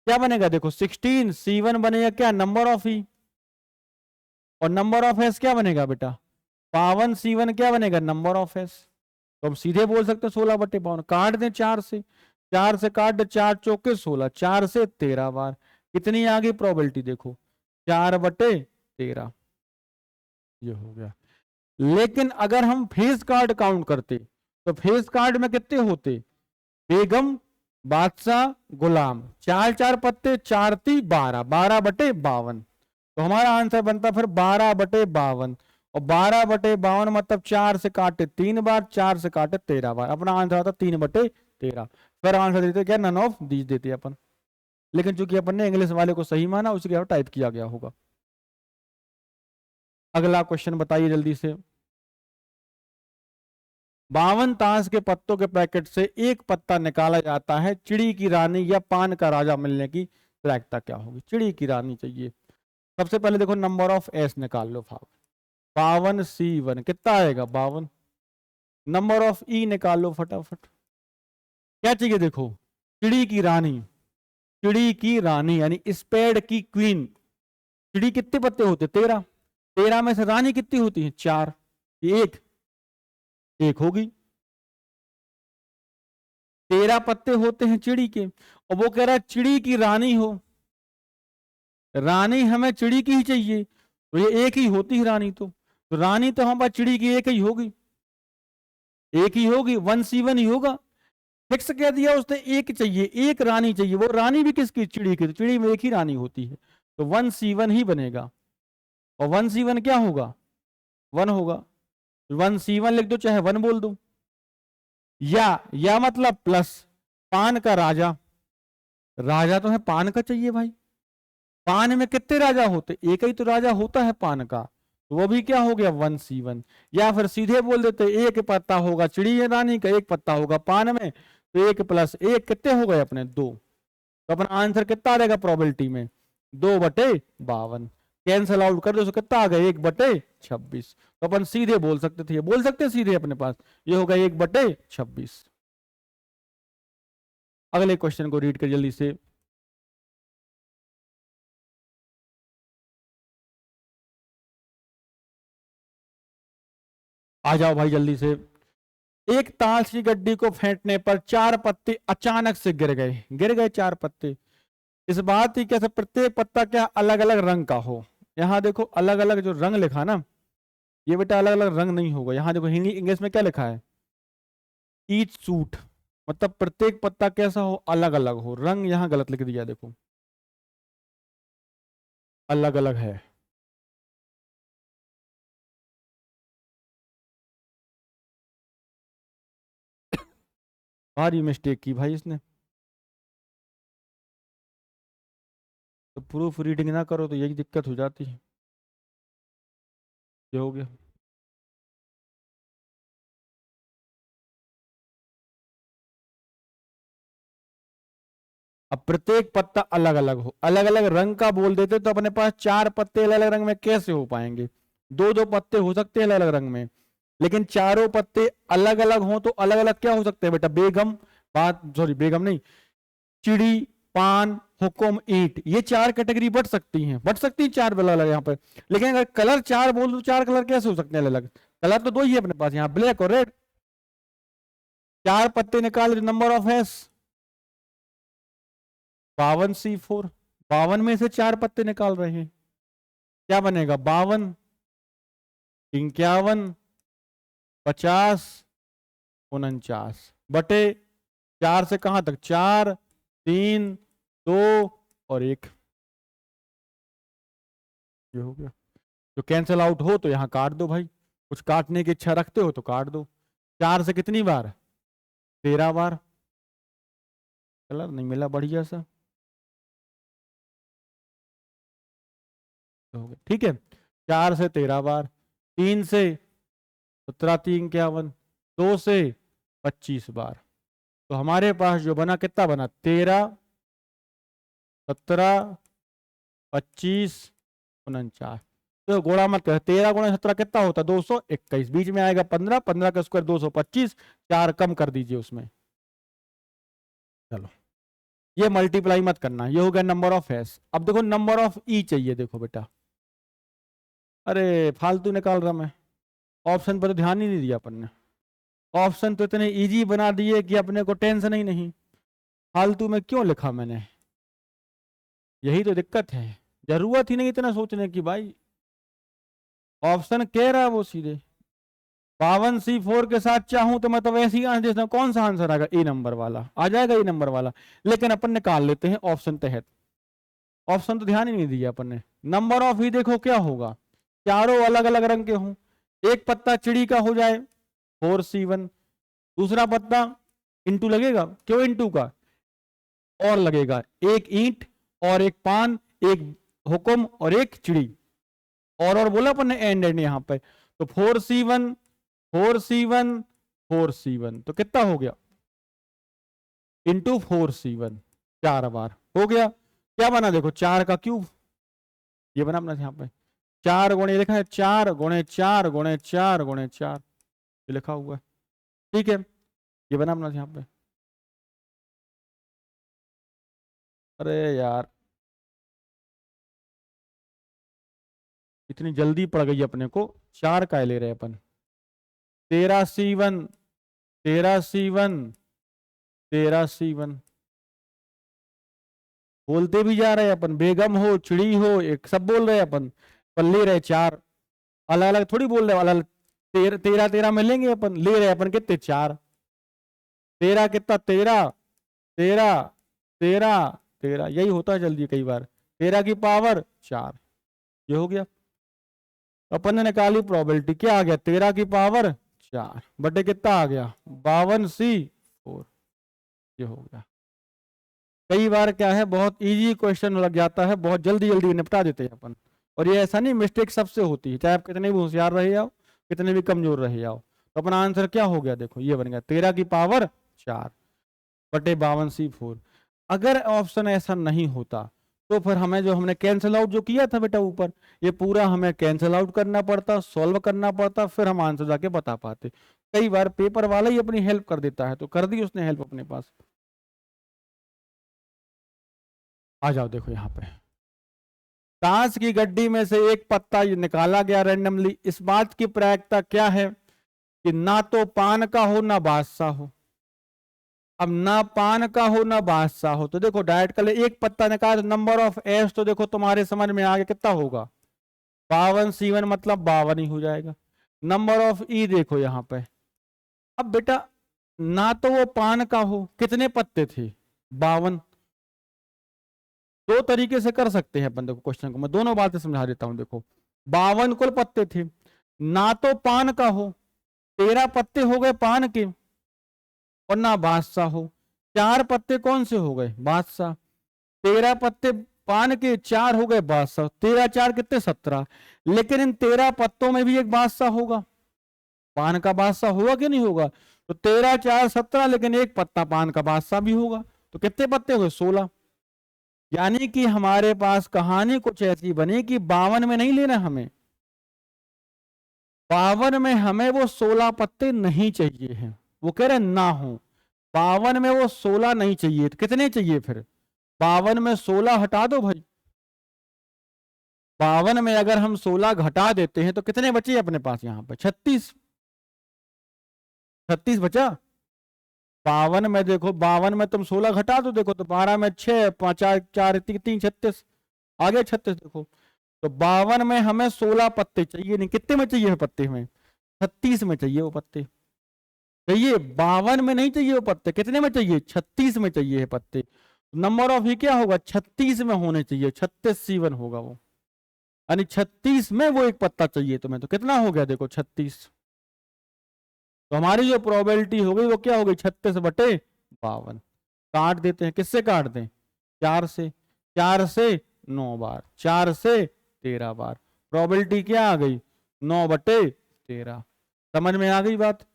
क्या बनेगा? देखो 16C1 बनेगा क्या? नंबर ऑफ ई। और नंबर ऑफ एस क्या बनेगा बेटा? 52C1 क्या बनेगा? Number of S. तो हम सीधे बोल सकते हैं 16/52। काट दें 4 से, 4 से काट दे, 4 चौके 16, 4 से 13 बार। कितनी आ गई प्रोबेबिलिटी? देखो 4/13। ये हो गया। लेकिन अगर हम फेस कार्ड काउंट करते तो फेस कार्ड में कितने होते? बेगम, बादशाह, गुलाम, 4 4 पत्ते, 4 3 12, 12/52। तो हमारा आंसर बनता फिर 12/52। और 12/52 मतलब 4 से काटे 3 बार, 4 से काटे 13 बार। अपना आंसर आता 3/13। फिर आंसर देते क्या? नन ऑफ दीज देते अपन। लेकिन चूंकि अपन ने इंग्लिश वाले को सही माना, उसी के टाइप किया गया होगा। अगला क्वेश्चन बताइए जल्दी से। 52 ताश के पत्तों के पैकेट से एक पत्ता निकाला जाता है, चिड़ी की रानी या पान का राजा मिलने की प्रायिकता क्या होगी? चिड़ी की रानी चाहिए। सबसे पहले देखो नंबर ऑफ एस निकाल लो। 52C1 कितना आएगा? 52। नंबर ऑफ ई निकाल लो फटाफट। क्या चाहिए? देखो चिड़ी की रानी, चिड़ी की रानी यानी स्पेड की क्वीन। चिड़ी कितने पत्ते होते? 13। 13 में से रानी कितनी होती है? 4। एक होगी। 13 पत्ते होते हैं चिड़ी के, और वो कह रहा है चिड़ी की रानी हो। रानी हमें चिड़ी की ही चाहिए, तो ये एक ही होती है रानी। तो रानी तो हमारे पास चिड़ी की एक ही होगी, एक ही होगी। 1C1 ही होगा। फिक्स कह दिया उसने, एक चाहिए, एक रानी चाहिए। वो रानी भी किसकी? चिड़ी की। तो चिड़ी में एक ही रानी होती है, तो 1C1 ही बनेगा। और 1C1 क्या होगा? 1 होगा। 1C1 लिख दो, चाहे 1 बोल दो। या मतलब प्लस पान का राजा। राजा तो है पान का चाहिए भाई। पान में कितने राजा होते? एक ही तो राजा होता है पान का, तो वो भी क्या हो गया? 1C1। या फिर सीधे बोल देते एक पत्ता होगा चिड़ी रानी का, एक पत्ता होगा पान में, तो 1 + 1 कितने हो गए अपने? 2। तो अपना आंसर कितना आ जाएगा प्रोबेबिलिटी में? 2/52। कैंसल आउट कर दो, तो कितना आ गया? 1/26। तो अपन सीधे बोल सकते थे, बोल सकते सीधे अपने पास, ये होगा 1/26। अगले क्वेश्चन को रीड कर जल्दी से। आ जाओ भाई जल्दी से। एक ताश की गड्डी को फेंटने पर 4 पत्ते अचानक से गिर गए। गिर गए 4 पत्ते। इस बात की कैसे प्रत्येक पत्ता क्या अलग अलग रंग का हो? यहां देखो अलग अलग जो रंग लिखा ना, ये बेटा अलग अलग रंग नहीं होगा। यहां देखो हिंदी इंग्लिश में क्या लिखा है? ईच सूट, मतलब प्रत्येक पत्ता कैसा हो? अलग अलग हो। रंग यहां गलत लिख दिया, देखो अलग अलग है। भारी मिस्टेक की भाई इसने। तो प्रूफ रीडिंग ना करो तो यही दिक्कत हो जाती है। ये हो गया। अब प्रत्येक पत्ता अलग अलग हो, अलग अलग रंग का बोल देते तो अपने पास 4 पत्ते अलग अलग रंग में कैसे हो पाएंगे? 2 2 पत्ते हो सकते हैं अलग अलग रंग में, लेकिन चारों पत्ते अलग अलग हों तो अलग अलग क्या हो सकते हैं बेटा? बेगम, बेगम नहीं, चिड़ी, पान, हुक्म, ईंट, ये चार कैटेगरी बढ़ सकती हैं, बढ़ सकती हैं चार अलग अलग यहाँ पे। लेकिन अगर कलर चार बोल दो, चार कलर कैसे हो सकते हैं अलग अलग? कलर तो दो ही है अपने पास, यहाँ ब्लैक और रेड। चार पत्ते निकाल, नंबर ऑफ एस 52C4, 52 में से चार पत्ते निकाल रहे हैं, क्या बनेगा? 52, 51, 50, 49 बटे चार से कहां तक? 4, 3, 2 और 1, ये हो गया। तो कैंसिल आउट हो तो यहां काट दो भाई, कुछ काटने की इच्छा रखते हो तो काट दो। 4 से कितनी बार? 13 बार। कलर नहीं मिला बढ़िया सा, हो गया ठीक है। 4 से 13 बार, 3 से 17, 3 51, 2 से 25 बार। तो हमारे पास जो बना कितना बना? 13, 17, 25, 49। तो गुणा मत कर, 13 गुणा 17 कितना होता? 221। बीच में आएगा 15, 15 का स्क्वायर 225, 4 कम कर दीजिए उसमें। चलो ये मल्टीप्लाई मत करना, ये हो गया नंबर ऑफ एस। अब देखो नंबर ऑफ ई चाहिए, देखो बेटा, अरे फालतू निकाल रहा मैं, ऑप्शन पर तो ध्यान ही नहीं दिया अपन ने। ऑप्शन तो इतने इजी बना दिए कि अपने को टेंशन ही नहीं, फालतू में क्यों लिखा मैंने, यही तो दिक्कत है। जरूरत ही नहीं इतना सोचने की भाई, ऑप्शन कह रहा है वो सीधे 52C4 के साथ चाहूं तो मैं तो वैसे ही आंसर देता हूं। कौन सा आंसर आएगा? ए नंबर वाला आ जाएगा, ए नंबर वाला। लेकिन अपन निकाल लेते हैं ऑप्शन तहत, ऑप्शन तो ध्यान ही नहीं दिया अपन ने। नंबर ऑफ ई देखो क्या होगा, चारों अलग अलग रंग के हों, एक पत्ता चिड़ी का हो जाए 4C1, दूसरा पत्ता इंटू लगेगा, क्यों इंटू का? और लगेगा, एक ईंट और एक पान, एक हुक्म और एक चिड़ी, और बोला अपन ने एंड एंड यहाँ पे। तो 4C1, 4C1, 4C1, तो कितना हो गया? इंटू 4C1, 4 बार हो गया। क्या बना देखो? 4 का क्यूब, ये बना अपना यहाँ पे 4 गुणे, लिखा है 4 गुणे 4 गुणे 4 गुणे 4, ये लिखा हुआ है, ठीक है। ये बना अपना यहाँ पे, अरे यार इतनी जल्दी पड़ गई अपने को, 4 का ले रहे अपन। 13C1, 13C1, 13C1, बोलते भी जा रहे हैं अपन, बेगम हो, चिड़ी हो, एक सब बोल रहे हैं अपन, पर ले रहे 4, अलग अलग थोड़ी बोल रहे, अलग 13 13 13 में लेंगे अपन, ले रहे अपन कितने? 4। 13 कितना? 13, 13, 13, 13, यही होता है जल्दी कई बार, 13 की पावर 4, ये हो गया। अपन ने निकाली प्रोबेबिलिटी, क्या आ गया? 13 की पावर 4 बटे कितना आ गया? 52C4, ये हो गया। कई बार क्या है, बहुत इजी क्वेश्चन लग जाता है, बहुत जल्दी जल्दी निपटा देते हैं अपन, और ये ऐसा नहीं, मिस्टेक सबसे होती है, चाहे आप कितने भी होशियार रहे जाओ, कितने भी कमजोर रहे जाओ। तो अपना आंसर क्या हो गया? देखो ये बन गया 13 की पावर 4 बटे 52C4। अगर ऑप्शन ऐसा नहीं होता तो फिर हमें जो हमने कैंसिल आउट जो किया था बेटा ऊपर, ये पूरा हमें कैंसिल आउट करना पड़ता, सॉल्व करना पड़ता, फिर हम आंसर जाके बता पाते। कई बार पेपर वाला ही अपनी हेल्प कर देता है, तो कर दी उसने हेल्प अपने पास। आ जाओ देखो यहाँ पे, ताश की गड्डी में से एक पत्ता निकाला गया रैंडमली, इस बात की प्रायिकता क्या है कि ना तो पान का हो ना बादशाह हो। अब ना पान का हो ना बादशाह हो, तो देखो डायरेक्ट कर ले, एक पत्ता निकाल, नंबर ऑफ एस तो देखो तुम्हारे समझ में आ गया कितना होगा? 52C1 मतलब 52 ही हो जाएगा। नंबर ऑफ ई देखो यहाँ पे, अब बेटा ना तो वो पान का हो, कितने पत्ते थे? 52। दो तरीके से कर सकते हैं अपन, देखो क्वेश्चन को मैं दोनों बातें समझा देता हूं। देखो 52 कुल पत्ते थे, ना तो पान का हो, 13 पत्ते हो गए पान के, और ना बादशाह हो, 4 पत्ते कौन से हो गए? बादशाह। 13 पत्ते पान के, 4 हो गए बादशाह, 13 4 कितने? 17। लेकिन इन 13 पत्तों में भी एक बादशाह होगा, पान का बादशाह होगा कि नहीं होगा? तो 13 4 17, लेकिन एक पत्ता पान का बादशाह भी होगा, तो कितने पत्ते हो गए? 16। यानी कि हमारे पास कहानी कुछ ऐसी बनी कि 52 में नहीं लेना हमें, 52 में हमें वो 16 पत्ते नहीं चाहिए हैं, वो कह रहे ना हो। 52 में वो 16 नहीं चाहिए, तो कितने चाहिए फिर? 52 में 16 हटा दो भाई। 52 में अगर हम 16 घटा देते हैं तो कितने बचे अपने पास यहाँ पे? 36। 36 बचा। 52 में देखो, 52 में तुम 16 घटा दो, देखो तो 12 में 6, 5, 4, 4, 3, 36, आगे 36। देखो तो 52 में हमें 16 पत्ते चाहिए नहीं, कितने में चाहिए पत्ते? हमें 36 में चाहिए वो पत्ते। चाहिए 52 में नहीं चाहिए वो पत्ते, कितने में चाहिए? 36 में चाहिए है पत्ते। नंबर ऑफ ही क्या होगा? 36 में होने चाहिए, 36C1 होगा वो, यानी 36 में वो एक पत्ता चाहिए तुम्हें। तो कितना हो गया देखो 36। तो हमारी जो प्रोबेबिलिटी हो गई वो क्या हो गई? 36/52। काट देते हैं, किससे काट दें? 4 से। 4 से 9 बार, 4 से 13 बार, प्रोबेबिलिटी क्या आ गई? 9/13। समझ में आ गई बात?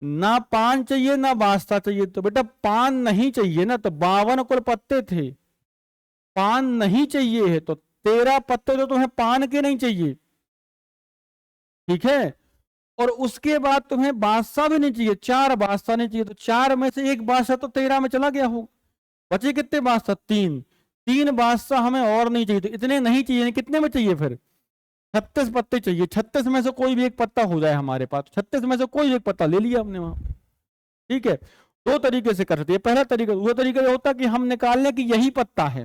ना 5 चाहिए ना वास्ता चाहिए, तो बेटा 5 नहीं चाहिए ना, तो 52 कुल पत्ते थे, 5 नहीं चाहिए है, तो 13 पत्ते तो तुम्हें पान के नहीं चाहिए, ठीक है। और उसके बाद तुम्हें बादशाह भी नहीं चाहिए, 4 बादशाह नहीं चाहिए, तो 4 में से एक बादशाह तो 13 में चला गया हो, बचे कितने बादशाह? 3। 3 बादशाह हमें और नहीं चाहिए, तो इतने नहीं चाहिए, कितने में चाहिए फिर? 36 पत्ते चाहिए। 36 में से कोई भी एक पत्ता हो जाए हमारे पास, 36 में से कोई एक पत्ता ले लिया हमने वहां, ठीक है। दो तरीके से कर सकते हैं। पहला तरीका, वो तरीका होता कि हम निकाल लें कि यही पत्ता है।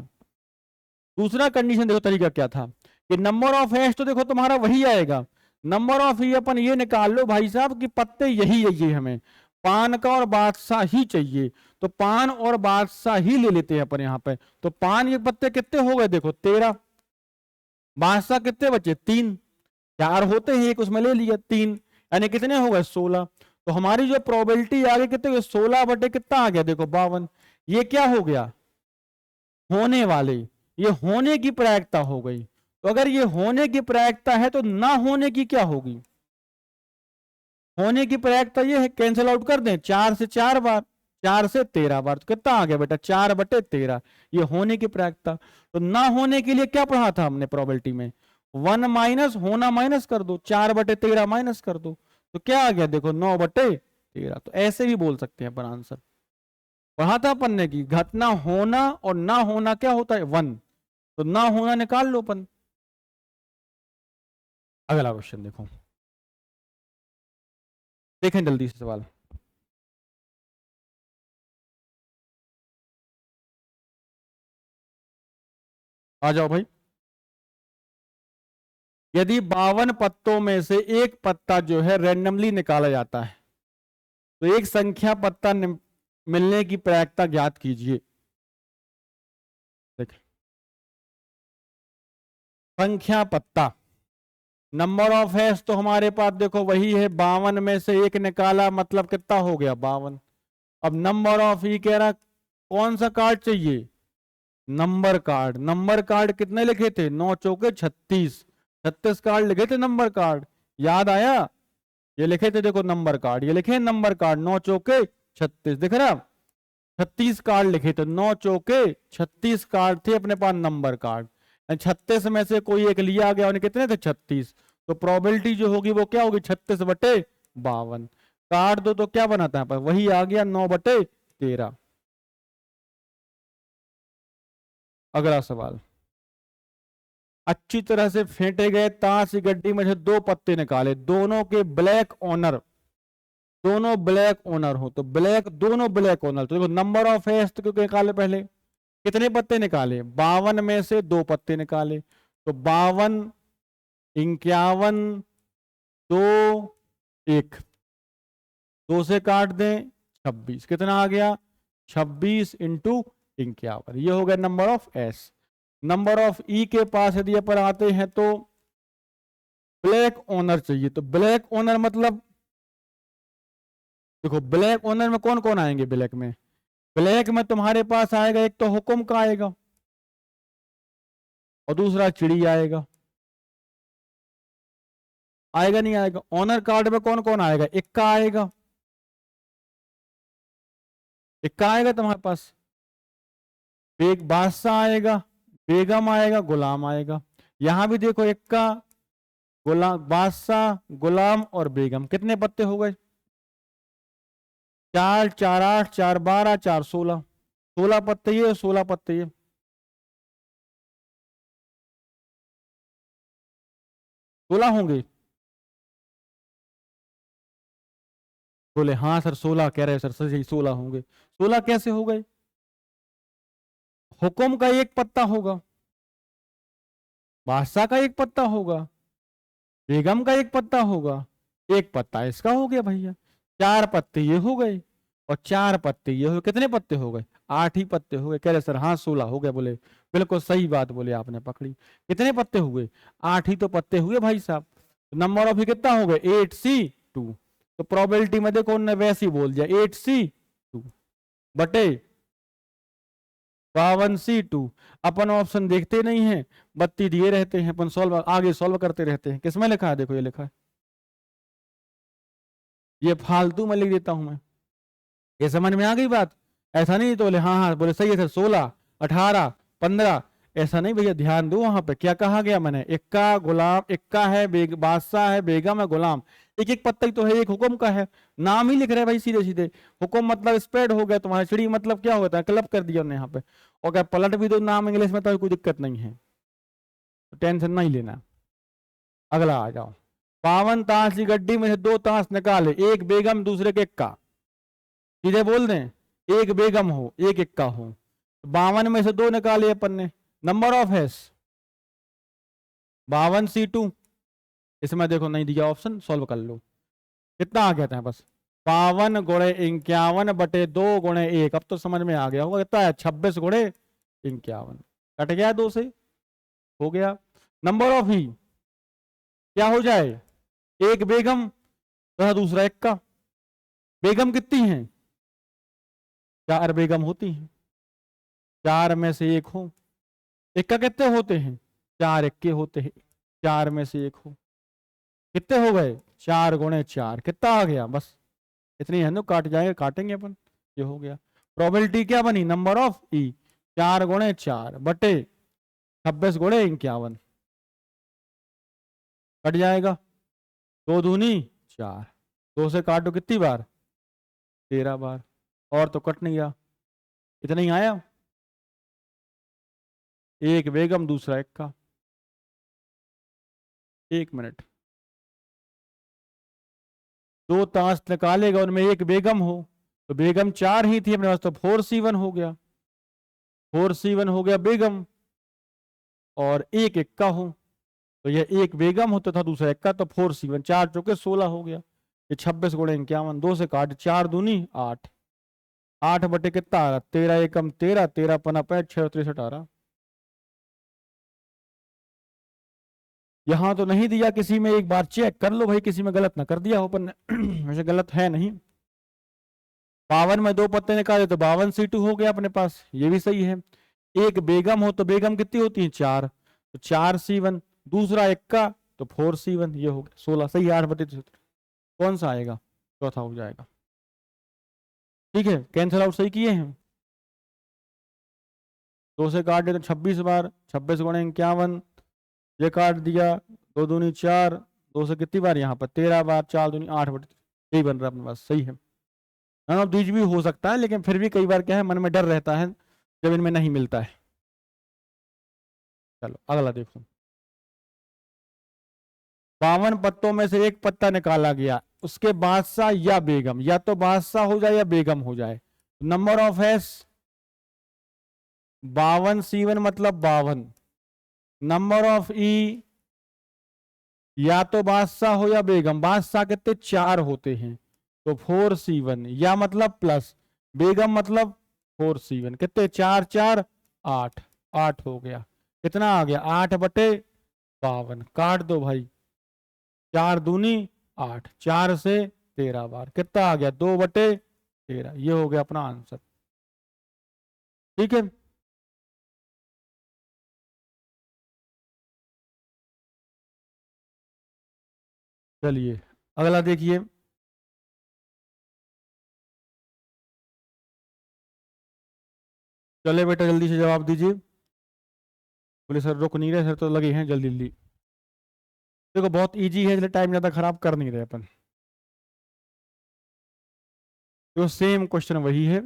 दूसरा कंडीशन देखो तरीका क्या था, कि नंबर ऑफ हैश तो देखो तुम्हारा वही आएगा, नंबर ऑफ ही अपन ये निकाल लो भाई साहब कि पत्ते यही चाहिए हमें, पान का और बादशाह ही चाहिए, तो पान और बादशाह ही ले लेते हैं अपन यहाँ पे। तो पान के पत्ते कितने हो गए देखो 13, बादशाह कितने बचे? 3, 4 होते हैं, एक उसमें ले लिया 3, यानी कितने हो गए? 16। तो हमारी जो प्रोबेबिलिटी आ गई कितने? 16 बटे कितना आ गया देखो 52। ये क्या हो गया? होने वाले, ये होने की प्रायिकता हो गई। तो अगर ये होने की प्रायिकता है तो ना होने की क्या होगी? होने की प्रायिकता ये है, कैंसिल आउट कर दें, 4 से 4 बार, 4 से 13 बार, तो कितना आ गया बेटा? 4/13। ये होने की प्रायिकता। तो ना होने के लिए क्या पढ़ा था हमने प्रोबेबिलिटी में? 1 माइनस होना माइनस कर दो, 4/13 माइनस कर दो, तो क्या आ गया देखो 9/13। तो ऐसे भी बोल सकते हैं अपन आंसर। पढ़ा था अपन ने कि घटना होना और ना होना क्या होता है? 1। तो ना होना निकाल लो अपन। अगला क्वेश्चन देखो, देखें जल्दी से सवाल। आ जाओ भाई। यदि 52 पत्तों में से एक पत्ता जो है रैंडमली निकाला जाता है, तो एक संख्या पत्ता मिलने की प्रायिकता ज्ञात कीजिए। देख, संख्या पत्ता, नंबर ऑफ हैश तो हमारे पास देखो वही है, 52 में से एक निकाला, मतलब कितना हो गया? 52। अब नंबर ऑफ ही कह रहा कौन सा कार्ड चाहिए? Number card. नंबर कार्ड कितने लिखे थे? 9 चौके 36, 36 कार्ड लिखे थे नंबर कार्ड, याद आया? ये लिखे थे देखो नंबर कार्ड, ये लिखे नंबर कार्ड 9 चौके 36, दिख रहा? 36 कार्ड लिखे थे, 9 चौके 36 कार्ड थे अपने पास नंबर कार्ड, 36 में से कोई एक लिया गया, उन्हें कितने थे? 36। तो प्रोबेबिलिटी जो होगी वो क्या होगी? 36/52। काट दो तो क्या बनाता है पर? वही आ गया 9/13। अगला सवाल, अच्छी तरह से फेंटे गए ताश की गड्डी में से 2 पत्ते निकाले, दोनों के ब्लैक ओनर, दोनों ब्लैक ओनर हो, तो ब्लैक, दोनों ब्लैक ओनर, तो देखो नंबर ऑफ हैश तो क्योंकि निकाले पहले, कितने पत्ते निकाले? 52 में से 2 पत्ते निकाले, तो 52, 51, 2, 1, 2 से काट दें 26, कितना आ गया? 26 इंटू 51, ये हो गया number of S. Number of E के पास यदि अपन आते हैं तो ब्लैक ओनर चाहिए, तो ब्लैक ओनर मतलब देखो ब्लैक ओनर में कौन कौन आएंगे? ब्लैक में, ब्लैक में तुम्हारे पास आएगा एक तो हुक्म का आएगा, और दूसरा चिड़ी आएगा। आएगा नहीं आएगा? ऑनर कार्ड में कौन कौन आएगा? इक्का आएगा, इक्का आएगा तुम्हारे पास, बेग बादशाह आएगा, बेगम आएगा, गुलाम आएगा। यहां भी देखो इक्का, गुलाम, बादशाह, गुलाम और बेगम, कितने पत्ते हो गए? 4 4 8 4 12 4 16, 16 पत्ते ये, 16 पत्ते ये। सोलह होंगे? बोले हाँ सर 16 कह रहे सर, सही 16 होंगे। 16 कैसे हो गए? हुक्म का एक पत्ता होगा, बादशाह का एक पत्ता होगा, बेगम का एक पत्ता होगा, एक पत्ता इसका हो गया भैया। 4 पत्ते ये हो गए और 4 पत्ते ये हो गए, कितने पत्ते हो गए? 8 ही पत्ते हो गए। कह रहे सर हाँ 16 हो गए। बोले बिल्कुल सही बात बोले आपने, पकड़ी। कितने पत्ते हुए? 8 ही तो पत्ते हुए भाई साहब। नंबर ऑफ ही कितना हो गए? 8C2। तो प्रोबेबिलिटी में देखो उन्होंने वैसे ही बोल दिया 8C2 बटे 52C2। अपन ऑप्शन देखते नहीं है, बत्ती दिए रहते हैं, अपन सॉल्व आगे सॉल्व करते रहते हैं। किसमें लिखा है? देखो ये लिखा है, ये फालतू में लिख देता हूं मैं। ये समझ में आ गई बात? ऐसा नहीं तो बोले हाँ हाँ, बोले सही है सर 16 18 15, ऐसा नहीं भैया, ध्यान दो वहां पे क्या कहा गया मैंने। इक्का गुलाम, इक्का है बादशाह है, बेगम है, गुलाम, एक एक पत्ता ही तो है, एक हुक्म का है। नाम ही लिख रहे भाई सीधे सीधे। हुक्म मतलब स्प्रेड हो गया तुम्हारा, चिड़ी मतलब क्या होता है, क्लब कर दिया उन्होंने यहाँ पे। और क्या पलट भी दो नाम इंग्लिश में तो कोई दिक्कत नहीं है, तो टेंशन नहीं लेना। अगला आ जाओ। 52 ताश की गड्डी में से 2 ताश निकाले, एक बेगम दूसरे के इक्का। सीधे बोल दें एक बेगम हो एक इक्का हो। 52 में से 2 निकाले अपन ने, नंबर ऑफ हैस 52C2। इसमें देखो नहीं दिया ऑप्शन, सॉल्व कर लो। कितना आ गया था बस 52 गुणे 51 बटे 2 गुणे 1। अब तो समझ में आ गया होगा कितना है, 26 गुणे 51। कट गया 2 से, हो गया। नंबर ऑफ ही क्या हो जाए, एक बेगम तथा दूसरा इक्का। बेगम कितनी हैं? 4 बेगम होती हैं, 4 में से एक हो। इक्का कितने होते हैं? 4 इक्के होते हैं, 4 में से एक हो। कितने हो गए? 4 गुणे 4, कितना आ गया? बस इतनी है ना, काट जाएंगे, काटेंगे अपन। ये हो गया। प्रोबेबिलिटी क्या बनी, नंबर ऑफ ई 4 गुणे 4 बटे 26 गुणे 51। कट जाएगा, 2 दूनी 4, 2 से काटो कितनी बार? 13 बार। और तो कट नहीं गया, इतना ही आया। एक बेगम दूसरा इक्का। 1 मिनट। 2 ताश निकालेगा, उनमें एक बेगम हो, तो बेगम 4 ही थी अपने पास, तो 4C1 हो गया। 4C1 हो गया बेगम, और एक इक्का हो, तो यह एक बेगम होता था दूसरा इक्का, तो 4C1, 4 चौके 16 हो गया। ये 26 गुणे 51, 2 से काट, 4 दूनी 8, 8 बटे कितना आ रहा, 13 एकम 13, 13 पना 5 6 63 18। यहां तो नहीं दिया किसी में, एक बार चेक कर लो भाई, किसी में गलत ना कर दिया हो अपन ने वैसे गलत है नहीं। 52 में 2 पत्ते निकाले तो 52C2 हो गया अपने पास, ये भी सही है। एक बेगम हो तो बेगम कितनी होती है? 4, तो 4C1, दूसरा इक्का तो 4C1, ये हो गया 16। सही 8 बटे 73। कौन सा आएगा? चौथा हो जाएगा। ठीक है, कैंसिल आउट सही किए हैं। 2 से काट दे तो 26 बार, 26 गुणे 51, ये काट दिया, 2 दूनी 4, 2 से कितनी बार यहाँ पर 13 बार, 4 दूनी 8 बटे, यही बन रहा है अपने पास, सही है। नन ऑफ दीज भी हो सकता है, लेकिन फिर भी कई बार क्या है, मन में डर रहता है जब इनमें नहीं मिलता है। चलो अगला देखो। 52 पत्तों में से एक पत्ता निकाला गया, उसके बादशाह या बेगम, या तो बादशाह हो जाए या बेगम हो जाए। नंबर ऑफ हैस 52C1 मतलब 52। नंबर ऑफ ई या तो बादशाह हो या बेगम, बादशाह कितने 4 होते हैं, तो 4C1, या मतलब प्लस बेगम मतलब 4C1, कितने 4 4 8, 8 हो गया। कितना आ गया? 8 बटे 52। काट दो भाई, 4 दूनी 8, 4 से 13 बार, कितना आ गया? 2 बटे 13। ये हो गया अपना आंसर। ठीक है, चलिए अगला देखिए। चले बेटा जल्दी से जवाब दीजिए। बोले सर रुक नहीं रहे सर, तो लगे हैं जल्दी जल्दी। देखो बहुत इजी है, इसलिए टाइम ज्यादा खराब कर नहीं रहे अपन। तो सेम क्वेश्चन वही है,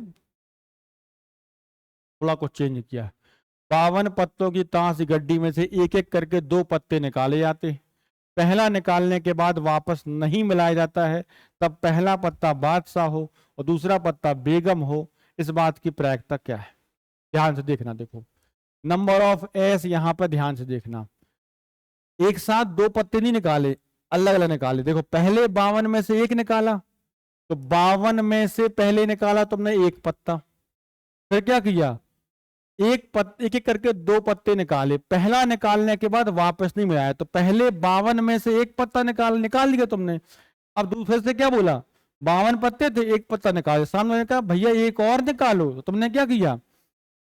थोड़ा कुछ चेंज किया। 52 पत्तों की ताश गड्डी में से एक एक करके 2 पत्ते निकाले जाते हैं। पहला निकालने के बाद वापस नहीं मिलाया जाता है, तब पहला पत्ता बादशाह हो और दूसरा पत्ता बेगम हो। इस बात की प्रायिकता क्या है? ध्यान से देखना। देखो नंबर ऑफ एस यहां पर ध्यान से देखना, एक साथ 2 पत्ते नहीं निकाले, अलग अलग निकाले। देखो पहले 52 में से एक निकाला, तो 52 में से पहले निकाला तुमने एक पत्ता, फिर क्या किया, एक एक करके 2 पत्ते निकाले। पहला निकालने के बाद वापस नहीं मिलाया, तो पहले 52 में से एक पत्ता निकाल लिया तुमने। अब दूसरे से क्या बोला, 52 पत्ते थे, एक पत्ता निकाले। सामने ने कहा भैया एक और निकालो, तो तुमने क्या किया,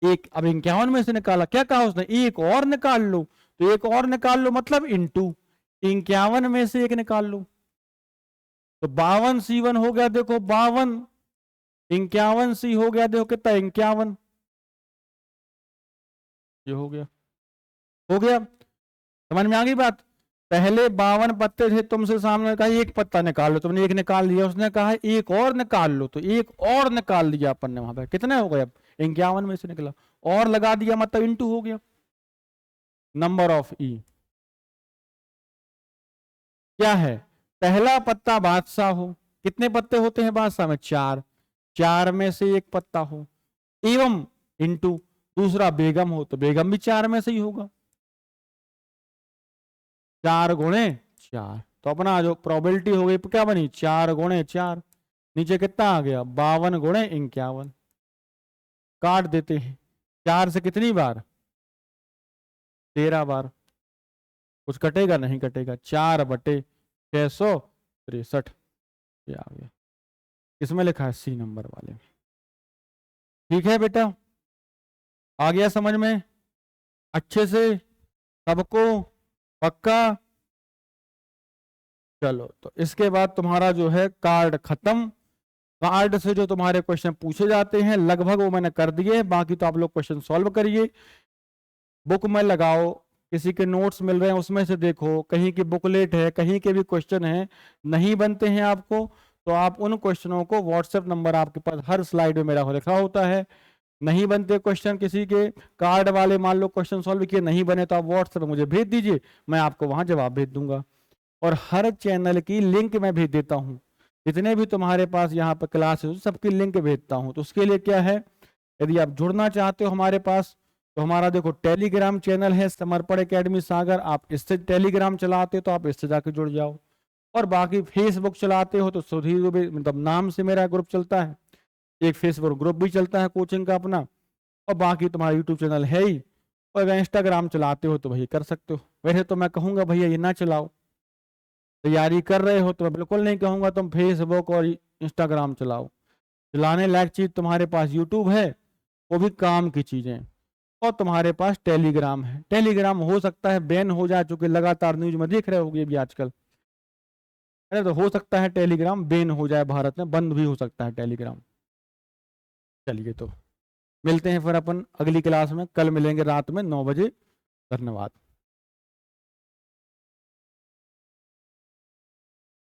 एक। अब 51 में से निकाला, क्या कहा उसने, एक और निकाल लो। तो एक और निकाल लो मतलब इंटू 51 में से एक निकाल लो। तो 52C1 हो गया, देखो 52, 51C हो गया, देखो कितना 51, ये हो गया। हो गया, समझ में आ गई बात। पहले 52 पत्ते थे, तुमसे सामने कहा एक पत्ता निकाल लो, तुमने एक निकाल लिया, उसने कहा एक और निकाल लो, तो एक और निकाल दिया अपन ने। वहां पे कितने हो गए, अब 51 में से निकला, और लगा दिया मतलब इंटू हो गया। नंबर ऑफ ई क्या है, पहला पत्ता बादशाह हो, कितने पत्ते होते हैं बादशाह में, 4, 4 में से एक पत्ता हो, एवं इंटू दूसरा बेगम हो, तो बेगम भी 4 में से ही होगा, 4 गुणे 4। तो अपना जो प्रोबेबिलिटी हो गई क्या बनी, 4 गुणे 4, नीचे कितना आ गया, 52 गुणे 51। काट देते हैं, 4 से कितनी बार, 13 बार। कुछ कटेगा, नहीं कटेगा, 4/663, ये आ गया। इसमें लिखा है सी नंबर वाले। ठीक है बेटा, आ गया समझ में अच्छे से सबको, पक्का। चलो तो इसके बाद तुम्हारा जो है कार्ड खत्म। कार्ड से जो तुम्हारे क्वेश्चन पूछे जाते हैं लगभग वो मैंने कर दिए, बाकी तो आप लोग क्वेश्चन सॉल्व करिए। बुक में लगाओ, किसी के नोट्स मिल रहे हैं उसमें से देखो, कहीं की बुकलेट है, कहीं के भी क्वेश्चन है नहीं बनते हैं आपको, तो आप उन क्वेश्चनों को, व्हाट्सएप नंबर आपके पास हर स्लाइड में मेरा लिखा होता है। नहीं बनते क्वेश्चन किसी के, कार्ड वाले मान लो क्वेश्चन सॉल्व किए नहीं बने, तो आप व्हाट्सएप पे मुझे भेज दीजिए, मैं आपको वहां जवाब भेज दूंगा। और हर चैनल की लिंक मैं भेज देता हूँ, जितने भी तुम्हारे पास यहाँ पर क्लास है सबकी लिंक भेजता हूँ। तो उसके लिए क्या है, यदि आप जुड़ना चाहते हो हमारे पास, तो हमारा देखो टेलीग्राम चैनल है समर्पण एकेडमी सागर, आप इससे टेलीग्राम चलाते हो तो आप इससे जाके जुड़ जाओ। और बाकी फेसबुक चलाते हो तो सुधीर दुबे मतलब नाम से मेरा ग्रुप चलता है, एक फेसबुक ग्रुप भी चलता है कोचिंग का अपना, और बाकी तुम्हारा यूट्यूब चैनल है ही। और अगर इंस्टाग्राम चलाते हो तो वही कर सकते हो। वैसे तो मैं कहूँगा भैया ये ना चलाओ, तैयारी कर रहे हो तो मैं बिल्कुल नहीं कहूँगा तुम फेसबुक और इंस्टाग्राम चलाओ। चलाने लायक चीज़ तुम्हारे पास यूट्यूब है, वो भी काम की चीज़ें, और तुम्हारे पास टेलीग्राम है। टेलीग्राम हो सकता है बैन हो जाए, चूंकि लगातार न्यूज में देख रहे होगे भी आजकल, अरे तो हो सकता है टेलीग्राम बैन हो जाए, भारत में बंद भी हो सकता है टेलीग्राम। चलिए तो मिलते हैं फिर अपन अगली क्लास में, कल मिलेंगे रात में 9 बजे। धन्यवाद।